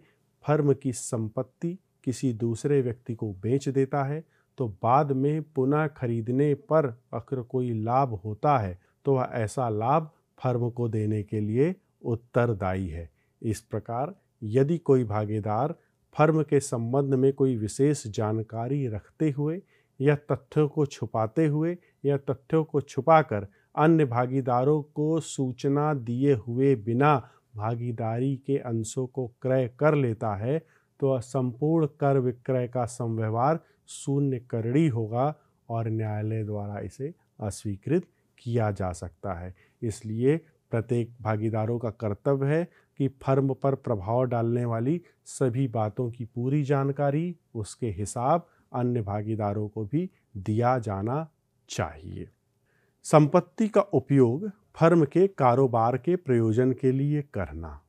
फर्म की संपत्ति किसी दूसरे व्यक्ति को बेच देता है तो बाद में पुनः खरीदने पर अगर कोई लाभ होता है तो वह ऐसा लाभ फर्म को देने के लिए उत्तरदायी है। इस प्रकार यदि कोई भागीदार फर्म के संबंध में कोई विशेष जानकारी रखते हुए या तथ्यों को छुपाते हुए या तथ्यों को छुपाकर अन्य भागीदारों को सूचना दिए हुए बिना भागीदारी के अंशों को क्रय कर लेता है तो संपूर्ण कर विक्रय का संव्यवहार शून्य करड़ी होगा और न्यायालय द्वारा इसे अस्वीकृत किया जा सकता है। इसलिए प्रत्येक भागीदारों का कर्तव्य है कि फर्म पर प्रभाव डालने वाली सभी बातों की पूरी जानकारी, उसके हिसाब अन्य भागीदारों को भी दिया जाना चाहिए। संपत्ति का उपयोग फर्म के कारोबार के प्रयोजन के लिए करना।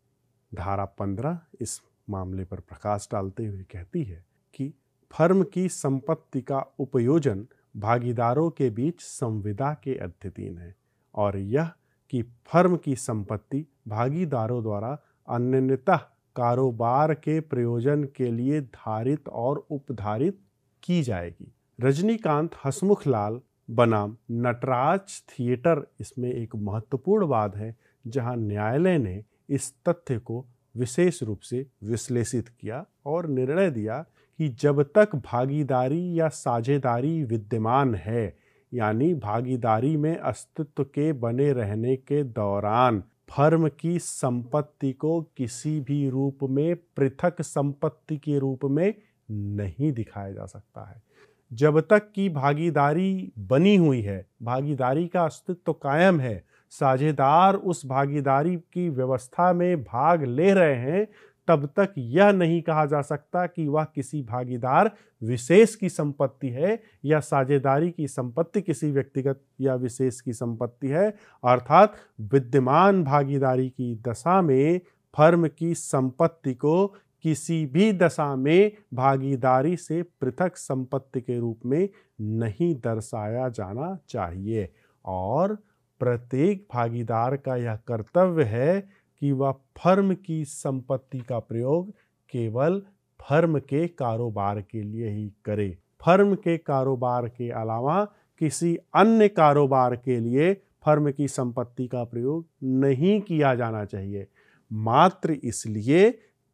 धारा 15 इस मामले पर प्रकाश डालते हुए कहती है कि फर्म की संपत्ति का उपयोजन भागीदारों के बीच संविदा के अधीन है और यह कि फर्म की संपत्ति भागीदारों द्वारा अन्यथा कारोबार के प्रयोजन के लिए धारित और उपधारित की जाएगी। रजनीकांत हसमुखलाल बनाम नटराज थिएटर इसमें एक महत्वपूर्ण बात है जहां न्यायालय ने इस तथ्य को विशेष रूप से विश्लेषित किया और निर्णय दिया कि जब तक भागीदारी या साझेदारी विद्यमान है, यानी भागीदारी में अस्तित्व के बने रहने के दौरान फर्म की संपत्ति को किसी भी रूप में पृथक संपत्ति के रूप में नहीं दिखाया जा सकता है। जब तक कि भागीदारी बनी हुई है, भागीदारी का अस्तित्व कायम है, साझेदार उस भागीदारी की व्यवस्था में भाग ले रहे हैं, तब तक यह नहीं कहा जा सकता कि वह किसी भागीदार विशेष की संपत्ति है या साझेदारी की संपत्ति किसी व्यक्तिगत या विशेष की संपत्ति है। अर्थात विद्यमान भागीदारी की दशा में फर्म की संपत्ति को किसी भी दशा में भागीदारी से पृथक संपत्ति के रूप में नहीं दर्शाया जाना चाहिए और प्रत्येक भागीदार का यह कर्तव्य है कि वह फर्म की संपत्ति का प्रयोग केवल फर्म के कारोबार के लिए ही करे। फर्म के कारोबार के अलावा किसी अन्य कारोबार के लिए फर्म की संपत्ति का प्रयोग नहीं किया जाना चाहिए, मात्र इसलिए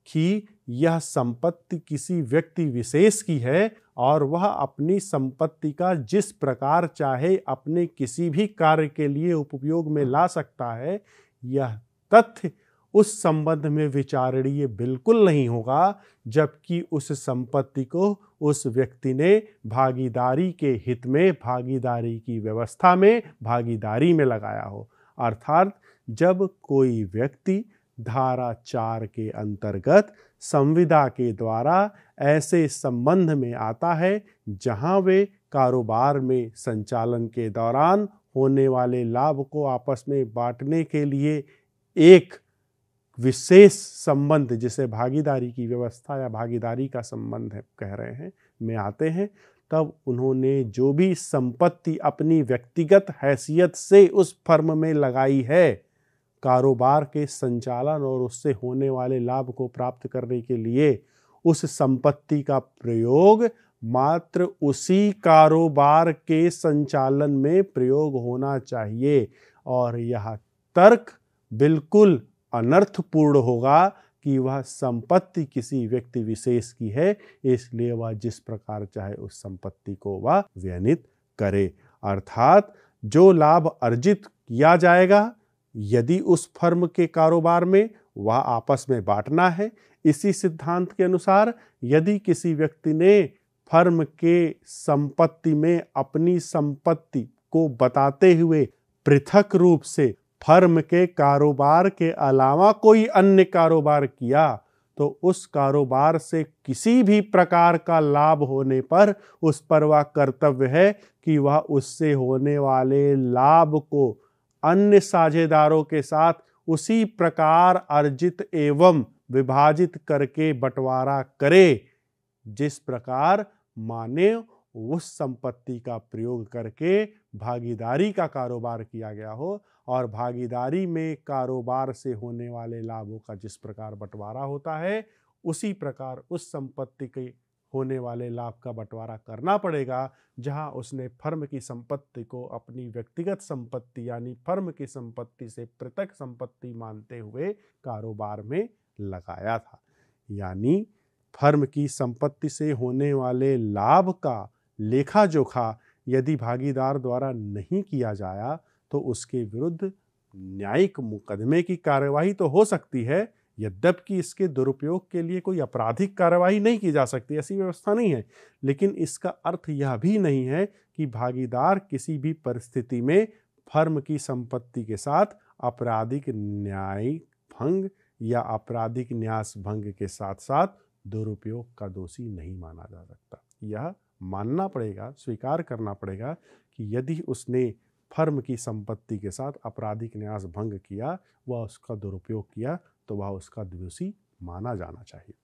कि यह संपत्ति किसी व्यक्ति विशेष की है और वह अपनी संपत्ति का जिस प्रकार चाहे अपने किसी भी कार्य के लिए उपयोग में ला सकता है। यह तथ्य उस संबंध में विचारणीय बिल्कुल नहीं होगा जबकि उस संपत्ति को उस व्यक्ति ने भागीदारी के हित में, भागीदारी की व्यवस्था में, भागीदारी में लगाया हो। अर्थात जब कोई व्यक्ति धारा 4 के अंतर्गत संविदा के द्वारा ऐसे संबंध में आता है जहां वे कारोबार में संचालन के दौरान होने वाले लाभ को आपस में बांटने के लिए एक विशेष संबंध, जिसे भागीदारी की व्यवस्था या भागीदारी का संबंध है कह रहे हैं, में आते हैं, तब उन्होंने जो भी संपत्ति अपनी व्यक्तिगत हैसियत से उस फर्म में लगाई है, कारोबार के संचालन और उससे होने वाले लाभ को प्राप्त करने के लिए, उस संपत्ति का प्रयोग मात्र उसी कारोबार के संचालन में प्रयोग होना चाहिए। और यह तर्क बिल्कुल अनर्थपूर्ण होगा कि वह संपत्ति किसी व्यक्ति विशेष की है, इसलिए वह जिस प्रकार चाहे उस संपत्ति को वह व्ययित करे। अर्थात जो लाभ अर्जित किया जाएगा, यदि उस फर्म के कारोबार में, वह आपस में बांटना है। इसी सिद्धांत के अनुसार यदि किसी व्यक्ति ने फर्म के संपत्ति में अपनी संपत्ति को बताते हुए पृथक रूप से फर्म के कारोबार के अलावा कोई अन्य कारोबार किया, तो उस कारोबार से किसी भी प्रकार का लाभ होने पर उस पर वह कर्तव्य है कि वह उससे होने वाले लाभ को अन्य साझेदारों के साथ उसी प्रकार अर्जित एवं विभाजित करके बंटवारा करे जिस प्रकार माने उस संपत्ति का प्रयोग करके भागीदारी का कारोबार किया गया हो और भागीदारी में कारोबार से होने वाले लाभों का जिस प्रकार बंटवारा होता है, उसी प्रकार उस संपत्ति के होने वाले लाभ का बंटवारा करना पड़ेगा जहां उसने फर्म की संपत्ति को अपनी व्यक्तिगत संपत्ति यानी फर्म की संपत्ति से पृथक संपत्ति मानते हुए कारोबार में लगाया था। यानी फर्म की संपत्ति से होने वाले लाभ का लेखा जोखा यदि भागीदार द्वारा नहीं किया जाया तो उसके विरुद्ध न्यायिक मुकदमे की कार्यवाही तो हो सकती है, यद्यपि इसके दुरुपयोग के लिए कोई आपराधिक कार्यवाही नहीं की जा सकती, ऐसी व्यवस्था नहीं है। लेकिन इसका अर्थ यह भी नहीं है कि भागीदार किसी भी परिस्थिति में फर्म की संपत्ति के साथ आपराधिक न्यायिक भंग या आपराधिक न्यास भंग के साथ साथ दुरुपयोग का दोषी नहीं माना जा सकता। यह मानना पड़ेगा, स्वीकार करना पड़ेगा कि यदि उसने फर्म की संपत्ति के साथ आपराधिक न्यास भंग किया, वह उसका दुरुपयोग किया, तो वह उसका दोषी माना जाना चाहिए।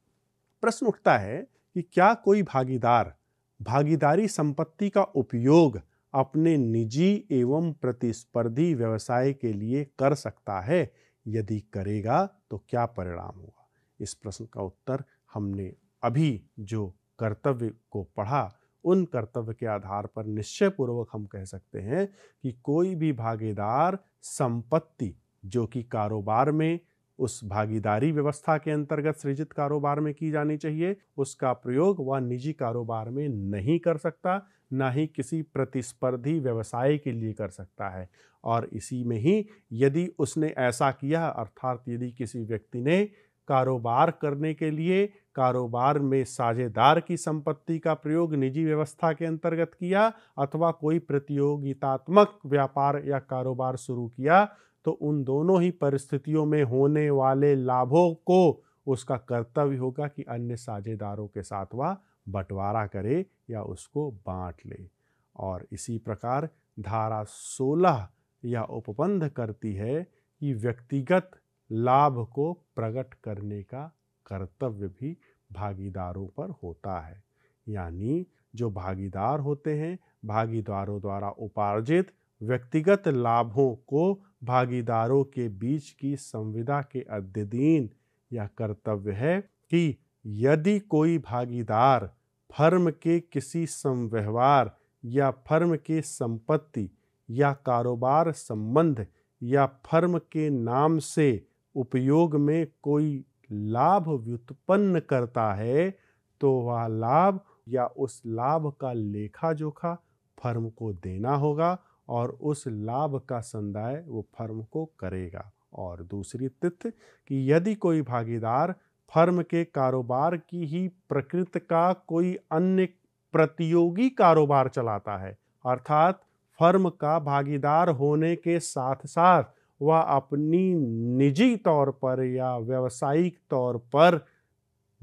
प्रश्न उठता है कि क्या कोई भागीदार भागीदारी संपत्ति का उपयोग अपने निजी एवं प्रतिस्पर्धी व्यवसाय के लिए कर सकता है? यदि करेगा तो क्या परिणाम होगा? इस प्रश्न का उत्तर हमने अभी जो कर्तव्य को पढ़ा, उन कर्तव्य के आधार पर निश्चय पूर्वक हम कह सकते हैं कि कोई भी भागीदार संपत्ति जो कि कारोबार में उस भागीदारी व्यवस्था के अंतर्गत सृजित कारोबार में की जानी चाहिए, उसका प्रयोग वह निजी कारोबार में नहीं कर सकता, ना ही किसी प्रतिस्पर्धी व्यवसाय के लिए कर सकता है। और इसी में ही यदि उसने ऐसा किया, अर्थात यदि किसी व्यक्ति ने कारोबार करने के लिए कारोबार में साझेदार की संपत्ति का प्रयोग निजी व्यवस्था के अंतर्गत किया अथवा कोई प्रतियोगितात्मक व्यापार या कारोबार शुरू किया, तो उन दोनों ही परिस्थितियों में होने वाले लाभों को उसका कर्तव्य होगा कि अन्य साझेदारों के साथ वह बंटवारा करे या उसको बांट ले। और इसी प्रकार धारा 16 यह उपबंध करती है कि व्यक्तिगत लाभ को प्रकट करने का कर्तव्य भी भागीदारों पर होता है। यानी जो भागीदार होते हैं, भागीदारों द्वारा उपार्जित व्यक्तिगत लाभों को भागीदारों के बीच की संविदा के अधीन यह कर्तव्य है कि यदि कोई भागीदार फर्म के किसी समव्यवहार या फर्म के संपत्ति या कारोबार संबंध या फर्म के नाम से उपयोग में कोई लाभ व्युत्पन्न करता है, तो वह लाभ या उस लाभ का लेखा जोखा फर्म को देना होगा और उस लाभ का संदाय वो फर्म को करेगा। और दूसरी तथ्य कि यदि कोई भागीदार फर्म के कारोबार की ही प्रकृति का कोई अन्य प्रतियोगी कारोबार चलाता है, अर्थात फर्म का भागीदार होने के साथ साथ वह अपनी निजी तौर पर या व्यावसायिक तौर पर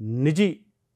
निजी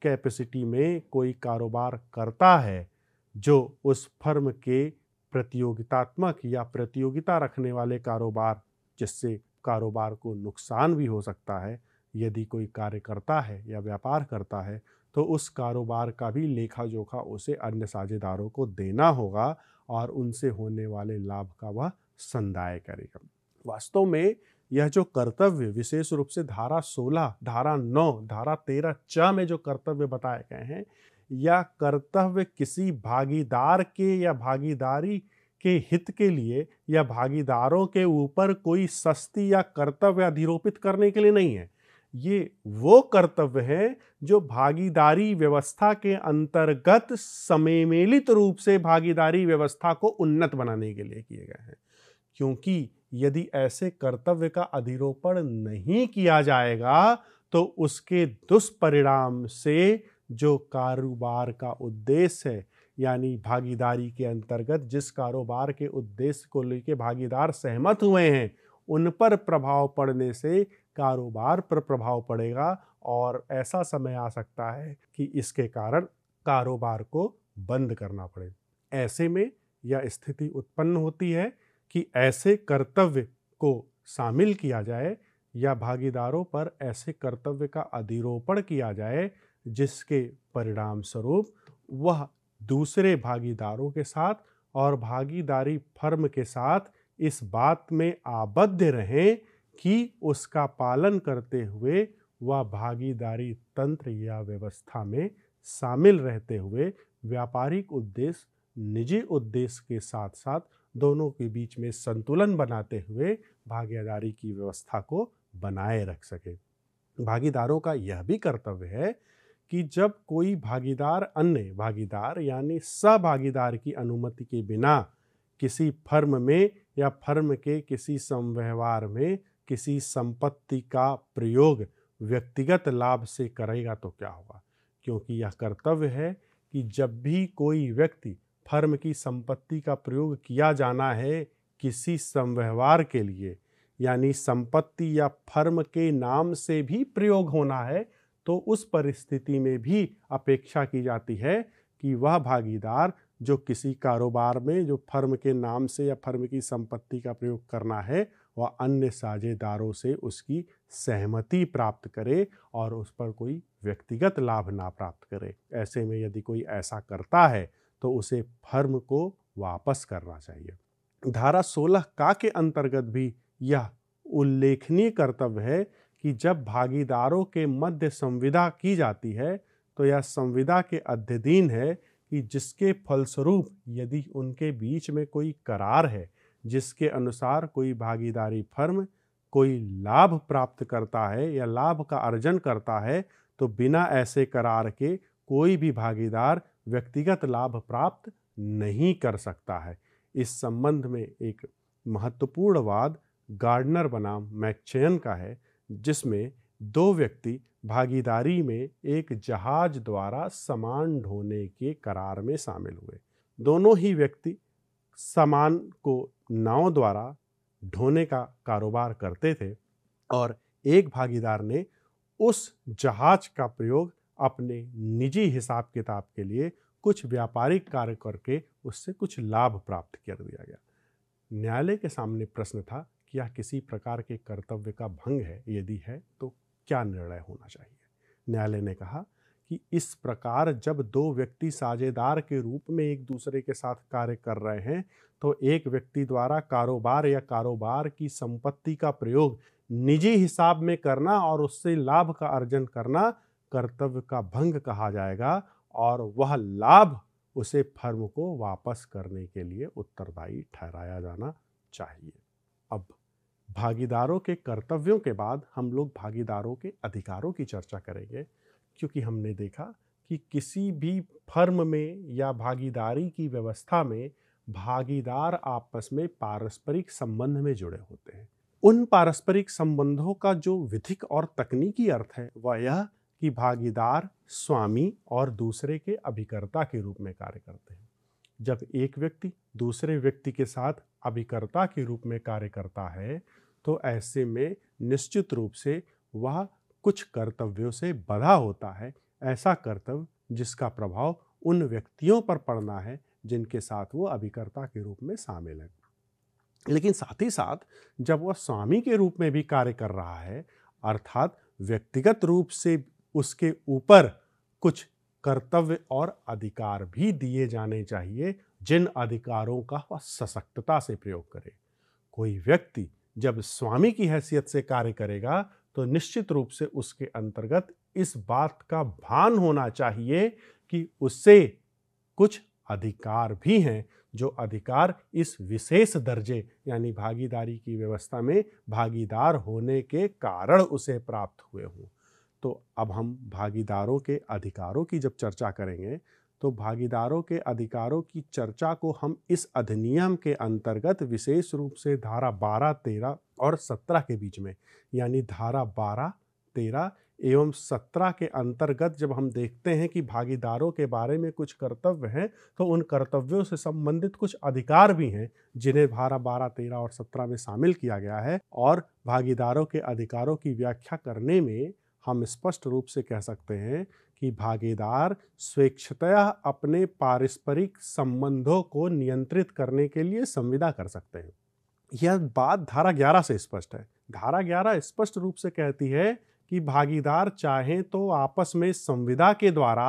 कैपेसिटी में कोई कारोबार करता है जो उस फर्म के प्रतियोगितात्मक या प्रतियोगिता रखने वाले कारोबार, जिससे कारोबार को नुकसान भी हो सकता है, यदि कोई कार्य करता है या व्यापार करता है, तो उस कारोबार का भी लेखा जोखा उसे अन्य साझेदारों को देना होगा और उनसे होने वाले लाभ का वह संदाय करेगा। वास्तव में यह जो कर्तव्य विशेष रूप से धारा 16, धारा 9, धारा 13 च में जो कर्तव्य बताए गए हैं, यह कर्तव्य किसी भागीदार के या भागीदारी के हित के लिए या भागीदारों के ऊपर कोई सस्ती या कर्तव्य अधिरोपित करने के लिए नहीं है। ये वो कर्तव्य है जो भागीदारी व्यवस्था के अंतर्गत सम्मिलित रूप से भागीदारी व्यवस्था को उन्नत बनाने के लिए किए गए हैं। क्योंकि यदि ऐसे कर्तव्य का अधिरोपण नहीं किया जाएगा तो उसके दुष्परिणाम से जो कारोबार का उद्देश्य है, यानी भागीदारी के अंतर्गत जिस कारोबार के उद्देश्य को लेकर भागीदार सहमत हुए हैं, उन पर प्रभाव पड़ने से कारोबार पर प्रभाव पड़ेगा और ऐसा समय आ सकता है कि इसके कारण कारोबार को बंद करना पड़े। ऐसे में यह स्थिति उत्पन्न होती है कि ऐसे कर्तव्य को शामिल किया जाए या भागीदारों पर ऐसे कर्तव्य का अधिरोपण किया जाए जिसके परिणाम स्वरूप वह दूसरे भागीदारों के साथ और भागीदारी फर्म के साथ इस बात में आबद्ध रहें कि उसका पालन करते हुए वह भागीदारी तंत्र या व्यवस्था में शामिल रहते हुए व्यापारिक उद्देश्य, निजी उद्देश्य के साथ साथ दोनों के बीच में संतुलन बनाते हुए भागीदारी की व्यवस्था को बनाए रख सके। भागीदारों का यह भी कर्तव्य है कि जब कोई भागीदार अन्य भागीदार यानी सहभागीदार की अनुमति के बिना किसी फर्म में या फर्म के किसी समव्यवहार में किसी संपत्ति का प्रयोग व्यक्तिगत लाभ से करेगा तो क्या होगा। क्योंकि यह कर्तव्य है कि जब भी कोई व्यक्ति फर्म की संपत्ति का प्रयोग किया जाना है किसी समव्यवहार के लिए, यानी संपत्ति या फर्म के नाम से भी प्रयोग होना है, तो उस परिस्थिति में भी अपेक्षा की जाती है कि वह भागीदार जो किसी कारोबार में जो फर्म के नाम से या फर्म की संपत्ति का प्रयोग करना है, वह अन्य साझेदारों से उसकी सहमति प्राप्त करे और उस पर कोई व्यक्तिगत लाभ ना प्राप्त करे। ऐसे में यदि कोई ऐसा करता है तो उसे फर्म को वापस करना चाहिए। धारा 16 का के अंतर्गत भी यह उल्लेखनीय कर्तव्य है कि जब भागीदारों के मध्य संविदा की जाती है तो यह संविदा के अधीन है कि जिसके फलस्वरूप यदि उनके बीच में कोई करार है जिसके अनुसार कोई भागीदारी फर्म कोई लाभ प्राप्त करता है या लाभ का अर्जन करता है, तो बिना ऐसे करार के कोई भी भागीदार व्यक्तिगत लाभ प्राप्त नहीं कर सकता है। इस संबंध में एक महत्वपूर्ण वाद गार्डनर बनाम मैकचेयन का है, जिसमें दो व्यक्ति भागीदारी में एक जहाज द्वारा सामान ढोने के करार में शामिल हुए। दोनों ही व्यक्ति सामान को नाव द्वारा ढोने का कारोबार करते थे और एक भागीदार ने उस जहाज का प्रयोग अपने निजी हिसाब किताब के लिए कुछ व्यापारिक कार्य करके उससे कुछ लाभ प्राप्त कर दिया गया। न्यायालय के सामने प्रश्न था कि यह किसी प्रकार के कर्तव्य का भंग है, यदि है तो क्या निर्णय होना चाहिए। न्यायालय ने कहा कि इस प्रकार जब दो व्यक्ति साझेदार के रूप में एक दूसरे के साथ कार्य कर रहे हैं तो एक व्यक्ति द्वारा कारोबार या कारोबार की संपत्ति का प्रयोग निजी हिसाब में करना और उससे लाभ का अर्जन करना कर्तव्य का भंग कहा जाएगा और वह लाभ उसे फर्म को वापस करने के लिए उत्तरदायी ठहराया जाना चाहिए। अब भागीदारों के कर्तव्यों के बाद हम लोग भागीदारों के अधिकारों की चर्चा करेंगे, क्योंकि हमने देखा कि किसी भी फर्म में या भागीदारी की व्यवस्था में भागीदार आपस में पारस्परिक संबंध में जुड़े होते हैं। उन पारस्परिक संबंधों का जो विधिक और तकनीकी अर्थ है वह यह कि भागीदार स्वामी और दूसरे के अभिकर्ता के रूप में कार्य करते हैं। जब एक व्यक्ति दूसरे व्यक्ति के साथ अभिकर्ता के रूप में कार्य करता है तो ऐसे में निश्चित रूप से वह कुछ कर्तव्यों से बंधा होता है, ऐसा कर्तव्य जिसका प्रभाव उन व्यक्तियों पर पड़ना है जिनके साथ वो अभिकर्ता के रूप में शामिल है। लेकिन साथ ही साथ जब वह स्वामी के रूप में भी कार्य कर रहा है, अर्थात व्यक्तिगत रूप से उसके ऊपर कुछ कर्तव्य और अधिकार भी दिए जाने चाहिए, जिन अधिकारों का वह सशक्तता से प्रयोग करे। कोई व्यक्ति जब स्वामी की हैसियत से कार्य करेगा तो निश्चित रूप से उसके अंतर्गत इस बात का भान होना चाहिए कि उससे कुछ अधिकार भी हैं, जो अधिकार इस विशेष दर्जे यानी भागीदारी की व्यवस्था में भागीदार होने के कारण उसे प्राप्त हुए हों। तो अब हम भागीदारों के अधिकारों की जब चर्चा करेंगे तो भागीदारों के अधिकारों की चर्चा को हम इस अधिनियम के अंतर्गत विशेष रूप से धारा 12, 13 और 17 के बीच में, यानी धारा 12, 13 एवं 17 के अंतर्गत जब हम देखते हैं कि भागीदारों के बारे में कुछ कर्तव्य हैं तो उन कर्तव्यों से संबंधित कुछ अधिकार भी हैं जिन्हें धारा 12, 13 और 17 में शामिल किया गया है। और भागीदारों के अधिकारों की व्याख्या करने में हम स्पष्ट रूप से कह सकते हैं कि भागीदार स्वेच्छतया अपने पारस्परिक संबंधों को नियंत्रित करने के लिए संविदा कर सकते हैं। यह बात धारा 11 से स्पष्ट है। धारा 11 स्पष्ट रूप से कहती है कि भागीदार चाहें तो आपस में संविदा के द्वारा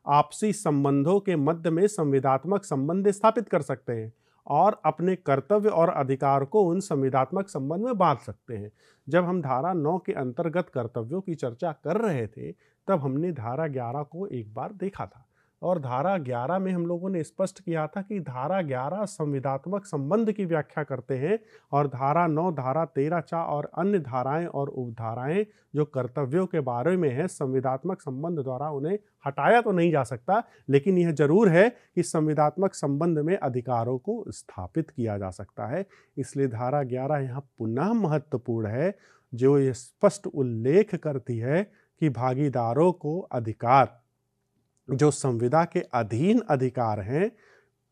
आपसी संबंधों के मध्य में संविदात्मक संबंध स्थापित कर सकते हैं और अपने कर्तव्य और अधिकार को उन संविदात्मक संबंध में बांध सकते हैं। जब हम धारा 9 के अंतर्गत कर्तव्यों की चर्चा कर रहे थे तब हमने धारा 11 को एक बार देखा था और धारा 11 में हम लोगों ने स्पष्ट किया था कि धारा 11 संविदात्मक संबंध की व्याख्या करते हैं और धारा 9, धारा 13 चा और अन्य धाराएं और उपधाराएं जो कर्तव्यों के बारे में है संविदात्मक संबंध द्वारा उन्हें हटाया तो नहीं जा सकता, लेकिन यह जरूर है कि संविदात्मक संबंध में अधिकारों को स्थापित किया जा सकता है। इसलिए धारा 11 यहाँ पुनः महत्वपूर्ण है, जो ये स्पष्ट उल्लेख करती है कि भागीदारों को अधिकार जो संविदा के अधीन अधिकार हैं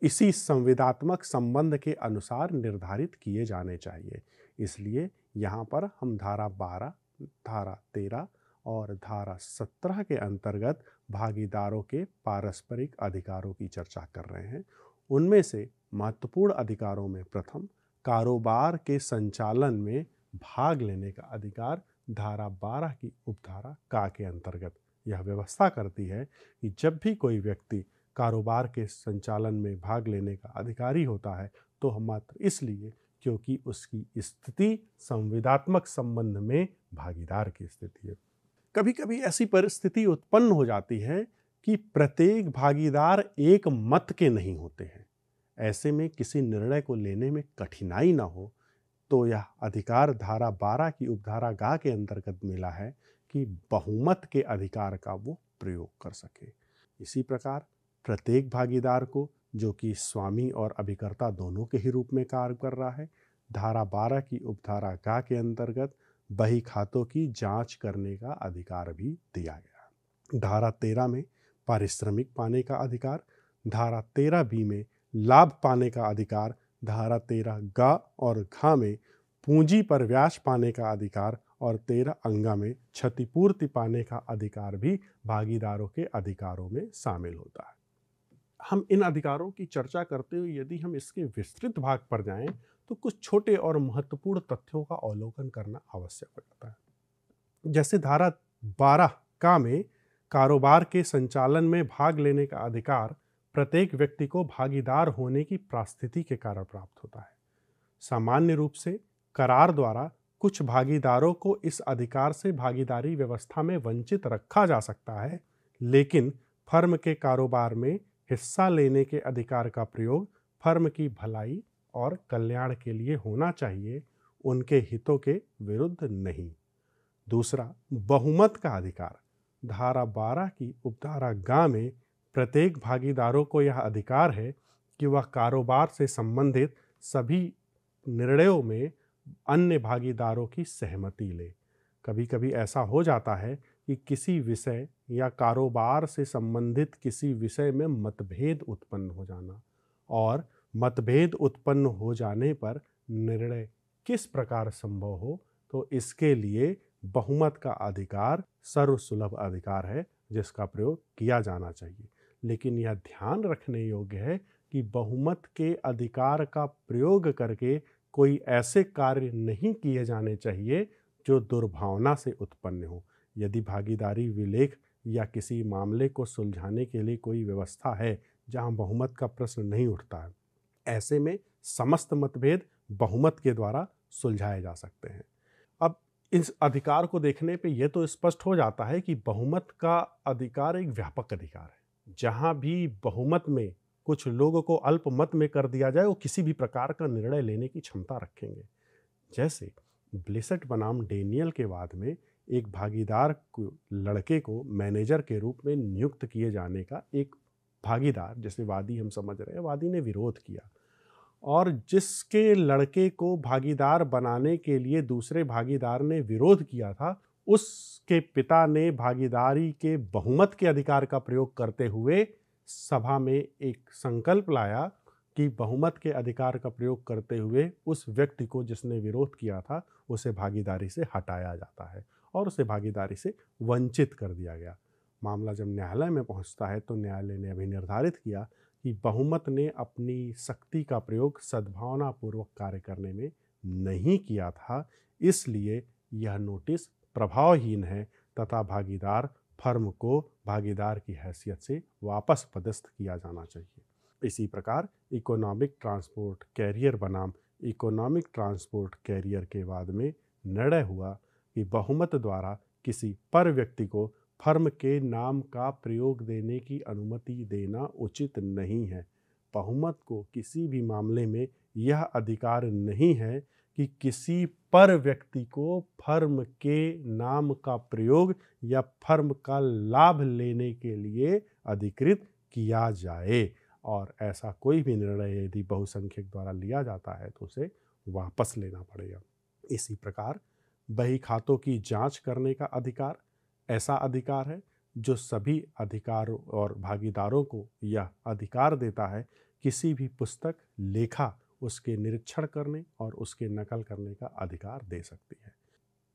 इसी संविदात्मक संबंध के अनुसार निर्धारित किए जाने चाहिए। इसलिए यहाँ पर हम धारा 12, धारा 13 और धारा 17 के अंतर्गत भागीदारों के पारस्परिक अधिकारों की चर्चा कर रहे हैं। उनमें से महत्वपूर्ण अधिकारों में प्रथम कारोबार के संचालन में भाग लेने का अधिकार धारा 12 की उपधारा का के अंतर्गत यह व्यवस्था करती है कि जब भी कोई व्यक्ति कारोबार के संचालन में भाग लेने का अधिकारी होता है तो हम मात्र इसलिए क्योंकि उसकी स्थिति संविदात्मक संबंध में भागीदार की स्थिति है। कभी कभी ऐसी परिस्थिति उत्पन्न हो जाती है कि प्रत्येक भागीदार एक मत के नहीं होते हैं। ऐसे में किसी निर्णय को लेने में कठिनाई न हो तो यह अधिकार धारा 12 की उपधारा गा के अंतर्गत मिला है कि बहुमत के अधिकार का वो प्रयोग कर सके। इसी प्रकार प्रत्येक भागीदार को, जो कि स्वामी और अभिकर्ता दोनों के ही रूप में कार्य कर रहा है, धारा 12 की उपधारा ग के अंतर्गत बही खातों की जांच करने का अधिकार भी दिया गया। धारा 13 में पारिश्रमिक पाने का अधिकार, धारा 13B में लाभ पाने का अधिकार, धारा 13 ग और घ में पूंजी पर ब्याज पाने का अधिकार और 13 अंगा में क्षतिपूर्ति पाने का अधिकार भी भागीदारों के अधिकारों में शामिल होता है। हम इन अधिकारों की चर्चा करते हुए यदि हम इसके विस्तृत भाग पर जाएं तो कुछ छोटे और महत्वपूर्ण तथ्यों का अवलोकन करना आवश्यक हो जाता है। जैसे धारा 12 का में कारोबार के संचालन में भाग लेने का अधिकार प्रत्येक व्यक्ति को भागीदार होने की परिस्थिति के कारण प्राप्त होता है। सामान्य रूप से करार द्वारा कुछ भागीदारों को इस अधिकार से भागीदारी व्यवस्था में वंचित रखा जा सकता है, लेकिन फर्म के कारोबार में हिस्सा लेने के अधिकार का प्रयोग फर्म की भलाई और कल्याण के लिए होना चाहिए, उनके हितों के विरुद्ध नहीं। दूसरा, बहुमत का अधिकार। धारा 12 की उपधारा ग में प्रत्येक भागीदारों को यह अधिकार है कि वह कारोबार से संबंधित सभी निर्णयों में अन्य भागीदारों की सहमति ले। कभी कभी ऐसा हो जाता है कि किसी विषय या कारोबार से संबंधित किसी विषय में मतभेद उत्पन्न हो जाना और मतभेद उत्पन्न हो जाने पर निर्णय किस प्रकार संभव हो, तो इसके लिए बहुमत का अधिकार सर्वसुलभ अधिकार है जिसका प्रयोग किया जाना चाहिए। लेकिन यह ध्यान रखने योग्य है कि बहुमत के अधिकार का प्रयोग करके कोई ऐसे कार्य नहीं किए जाने चाहिए जो दुर्भावना से उत्पन्न हो। यदि भागीदारी विलेख या किसी मामले को सुलझाने के लिए कोई व्यवस्था है जहां बहुमत का प्रश्न नहीं उठता है, ऐसे में समस्त मतभेद बहुमत के द्वारा सुलझाए जा सकते हैं। अब इस अधिकार को देखने पे यह तो स्पष्ट हो जाता है कि बहुमत का अधिकार एक व्यापक अधिकार है। जहां भी बहुमत में कुछ लोगों को अल्पमत में कर दिया जाए, वो किसी भी प्रकार का निर्णय लेने की क्षमता रखेंगे। जैसे ब्लिसट बनाम डेनियल के वाद में एक भागीदार लड़के को मैनेजर के रूप में नियुक्त किए जाने का एक भागीदार, जैसे वादी हम समझ रहे हैं, वादी ने विरोध किया और जिसके लड़के को भागीदार बनाने के लिए दूसरे भागीदार ने विरोध किया था, उसके पिता ने भागीदारी के बहुमत के अधिकार का प्रयोग करते हुए सभा में एक संकल्प लाया कि बहुमत के अधिकार का प्रयोग करते हुए उस व्यक्ति को जिसने विरोध किया था उसे भागीदारी से हटाया जाता है और उसे भागीदारी से वंचित कर दिया गया। मामला जब न्यायालय में पहुंचता है तो न्यायालय ने अभी निर्धारित किया कि बहुमत ने अपनी शक्ति का प्रयोग सद्भावनापूर्वक कार्य करने में नहीं किया था, इसलिए यह नोटिस प्रभावहीन है तथा भागीदार फर्म को भागीदार की हैसियत से वापस पदस्थ किया जाना चाहिए। इसी प्रकार इकोनॉमिक ट्रांसपोर्ट कैरियर बनाम इकोनॉमिक ट्रांसपोर्ट कैरियर के वाद में निर्णय हुआ कि बहुमत द्वारा किसी पर व्यक्ति को फर्म के नाम का प्रयोग देने की अनुमति देना उचित नहीं है। बहुमत को किसी भी मामले में यह अधिकार नहीं है कि किसी पर व्यक्ति को फर्म के नाम का प्रयोग या फर्म का लाभ लेने के लिए अधिकृत किया जाए, और ऐसा कोई भी निर्णय यदि बहुसंख्यक द्वारा लिया जाता है तो उसे वापस लेना पड़ेगा। इसी प्रकार बही खातों की जांच करने का अधिकार ऐसा अधिकार है जो सभी अधिकारों और भागीदारों को यह अधिकार देता है किसी भी पुस्तक, लेखा उसके निरीक्षण करने और उसके नकल करने का अधिकार दे सकती है।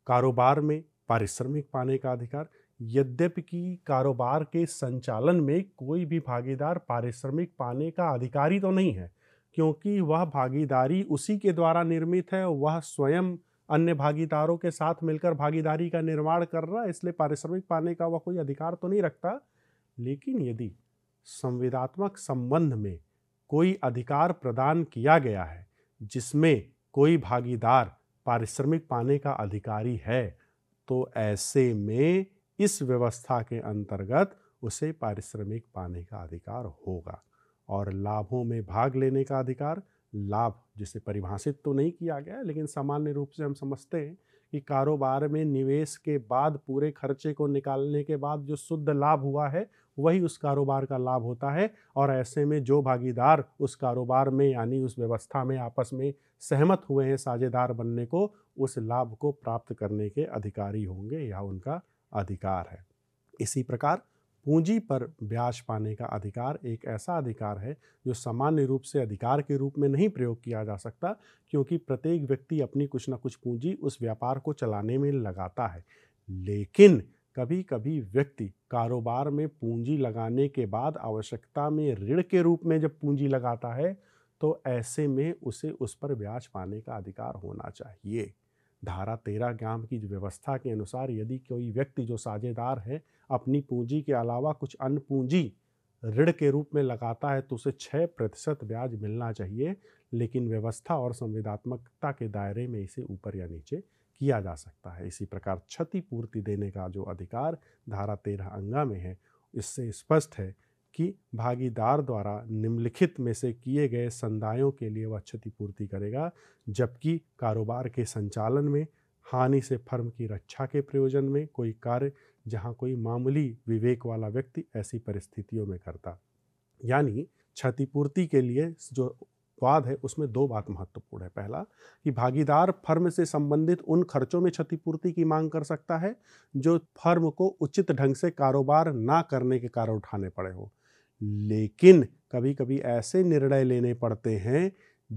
कारोबार में पारिश्रमिक पाने का अधिकार। यद्यपि कि कारोबार के संचालन में कोई भी भागीदार पारिश्रमिक पाने का अधिकारी तो नहीं है, क्योंकि वह भागीदारी उसी के द्वारा निर्मित है, वह स्वयं अन्य भागीदारों के साथ मिलकर भागीदारी का निर्माण कर रहा है, इसलिए पारिश्रमिक पाने का वह कोई अधिकार तो नहीं रखता। लेकिन यदि संविदात्मक संबंध में कोई अधिकार प्रदान किया गया है जिसमें कोई भागीदार पारिश्रमिक पाने का अधिकारी है, तो ऐसे में इस व्यवस्था के अंतर्गत उसे पारिश्रमिक पाने का अधिकार होगा। और लाभों में भाग लेने का अधिकार, लाभ जिसे परिभाषित तो नहीं किया गया है, लेकिन सामान्य रूप से हम समझते हैं कि कारोबार में निवेश के बाद पूरे खर्चे को निकालने के बाद जो शुद्ध लाभ हुआ है वही उस कारोबार का लाभ होता है। और ऐसे में जो भागीदार उस कारोबार में यानी उस व्यवस्था में आपस में सहमत हुए हैं साझेदार बनने को, उस लाभ को प्राप्त करने के अधिकारी होंगे, यह उनका अधिकार है। इसी प्रकार पूंजी पर ब्याज पाने का अधिकार एक ऐसा अधिकार है जो सामान्य रूप से अधिकार के रूप में नहीं प्रयोग किया जा सकता, क्योंकि प्रत्येक व्यक्ति अपनी कुछ न कुछ पूंजी उस व्यापार को चलाने में लगाता है। लेकिन कभी कभी व्यक्ति कारोबार में पूंजी लगाने के बाद आवश्यकता में ऋण के रूप में जब पूंजी लगाता है तो ऐसे में उसे उस पर ब्याज पाने का अधिकार होना चाहिए। धारा 13 ज्ञान की व्यवस्था के अनुसार यदि कोई व्यक्ति जो साझेदार है अपनी पूंजी के अलावा कुछ अन्य पूंजी ऋण के रूप में लगाता है तो उसे 6% ब्याज मिलना चाहिए, लेकिन व्यवस्था और संविदात्मकता के दायरे में इसे ऊपर या नीचे किया जा सकता है। इसी प्रकार क्षतिपूर्ति देने का जो अधिकार धारा 13 अंगा में है, इससे स्पष्ट है कि भागीदार द्वारा निम्नलिखित में से किए गए संदायों के लिए वह क्षतिपूर्ति करेगा, जबकि कारोबार के संचालन में, हानि से फर्म की रक्षा के प्रयोजन में कोई कार्य जहां कोई मामूली विवेक वाला व्यक्ति ऐसी परिस्थितियों में करता। यानी क्षतिपूर्ति के लिए जो वाद है उसमें दो बात महत्वपूर्ण है। पहला कि भागीदार फर्म से संबंधित उन खर्चों में क्षतिपूर्ति की मांग कर सकता है जो फर्म को उचित ढंग से कारोबार ना करने के कारण उठाने पड़े हो। लेकिन कभी कभी ऐसे निर्णय लेने पड़ते हैं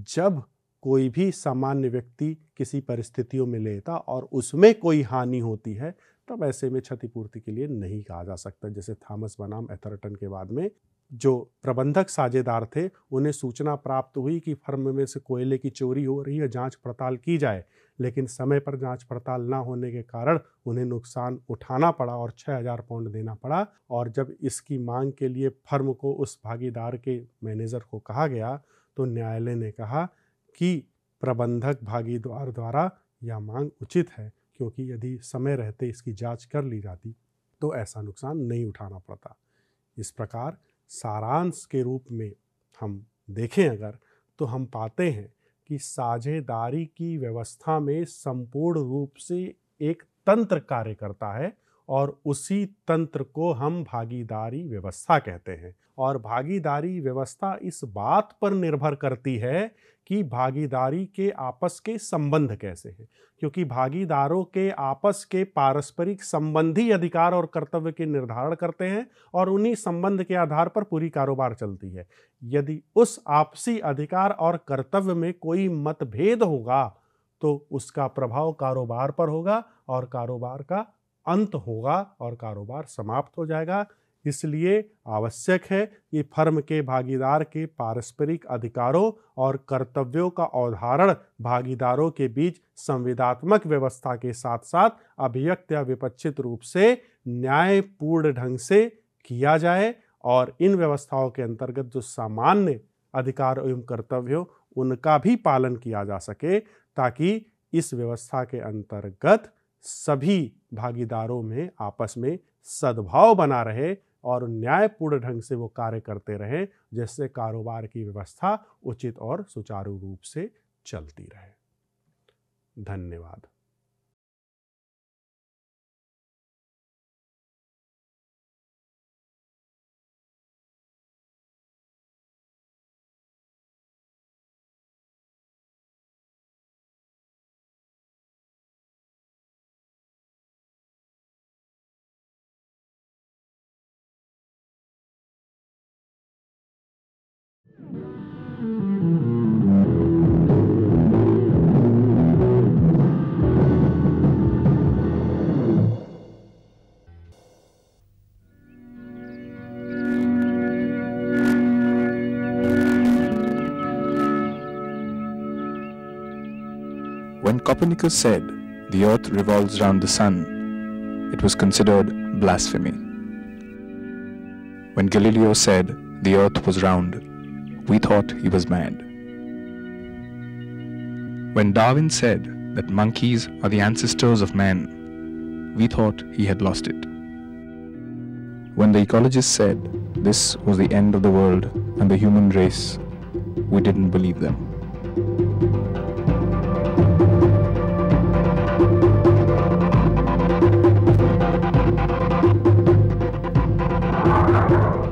जब कोई भी सामान्य व्यक्ति किसी परिस्थितियों में लेता और उसमें कोई हानि होती है, तब ऐसे में क्षतिपूर्ति के लिए नहीं कहा जा सकता। जैसे थॉमस बनाम एथरटन के बाद में जो प्रबंधक साझेदार थे उन्हें सूचना प्राप्त हुई कि फर्म में से कोयले की चोरी हो रही है, जांच पड़ताल की जाए, लेकिन समय पर जांच पड़ताल ना होने के कारण उन्हें नुकसान उठाना पड़ा और 6000 पाउंड देना पड़ा। और जब इसकी मांग के लिए फर्म को उस भागीदार के मैनेजर को कहा गया तो न्यायालय ने कहा कि प्रबंधक भागीदार द्वारा यह मांग उचित है, क्योंकि यदि समय रहते इसकी जांच कर ली जाती तो ऐसा नुकसान नहीं उठाना पड़ता। इस प्रकार सारांश के रूप में हम देखें अगर तो हम पाते हैं कि साझेदारी की व्यवस्था में संपूर्ण रूप से एक तंत्र कार्य करता है और उसी तंत्र को हम भागीदारी व्यवस्था कहते हैं। और भागीदारी व्यवस्था इस बात पर निर्भर करती है कि भागीदारी के आपस के संबंध कैसे हैं, क्योंकि भागीदारों के आपस के पारस्परिक संबंधी अधिकार और कर्तव्य के निर्धारण करते हैं और उन्हीं संबंध के आधार पर पूरी कारोबार चलती है। यदि उस आपसी अधिकार और कर्तव्य में कोई मतभेद होगा तो उसका प्रभाव कारोबार पर होगा और कारोबार का अंत होगा और कारोबार समाप्त हो जाएगा। इसलिए आवश्यक है कि फर्म के भागीदार के पारस्परिक अधिकारों और कर्तव्यों का अवधारण भागीदारों के बीच संविदात्मक व्यवस्था के साथ साथ अभिव्यक्त या विपक्षित रूप से न्यायपूर्ण ढंग से किया जाए और इन व्यवस्थाओं के अंतर्गत जो सामान्य अधिकार एवं कर्तव्य हो उनका भी पालन किया जा सके, ताकि इस व्यवस्था के अंतर्गत सभी भागीदारों में आपस में सद्भाव बना रहे और न्यायपूर्ण ढंग से वो कार्य करते रहें, जिससे कारोबार की व्यवस्था उचित और सुचारू रूप से चलती रहे। धन्यवाद। When Copernicus said the earth revolves round the sun, it was considered blasphemy. When Galileo said the earth was round, we thought he was mad. When Darwin said that monkeys are the ancestors of man, we thought he had lost it. When the ecologists said this was the end of the world and the human race, we didn't believe them. Thank you.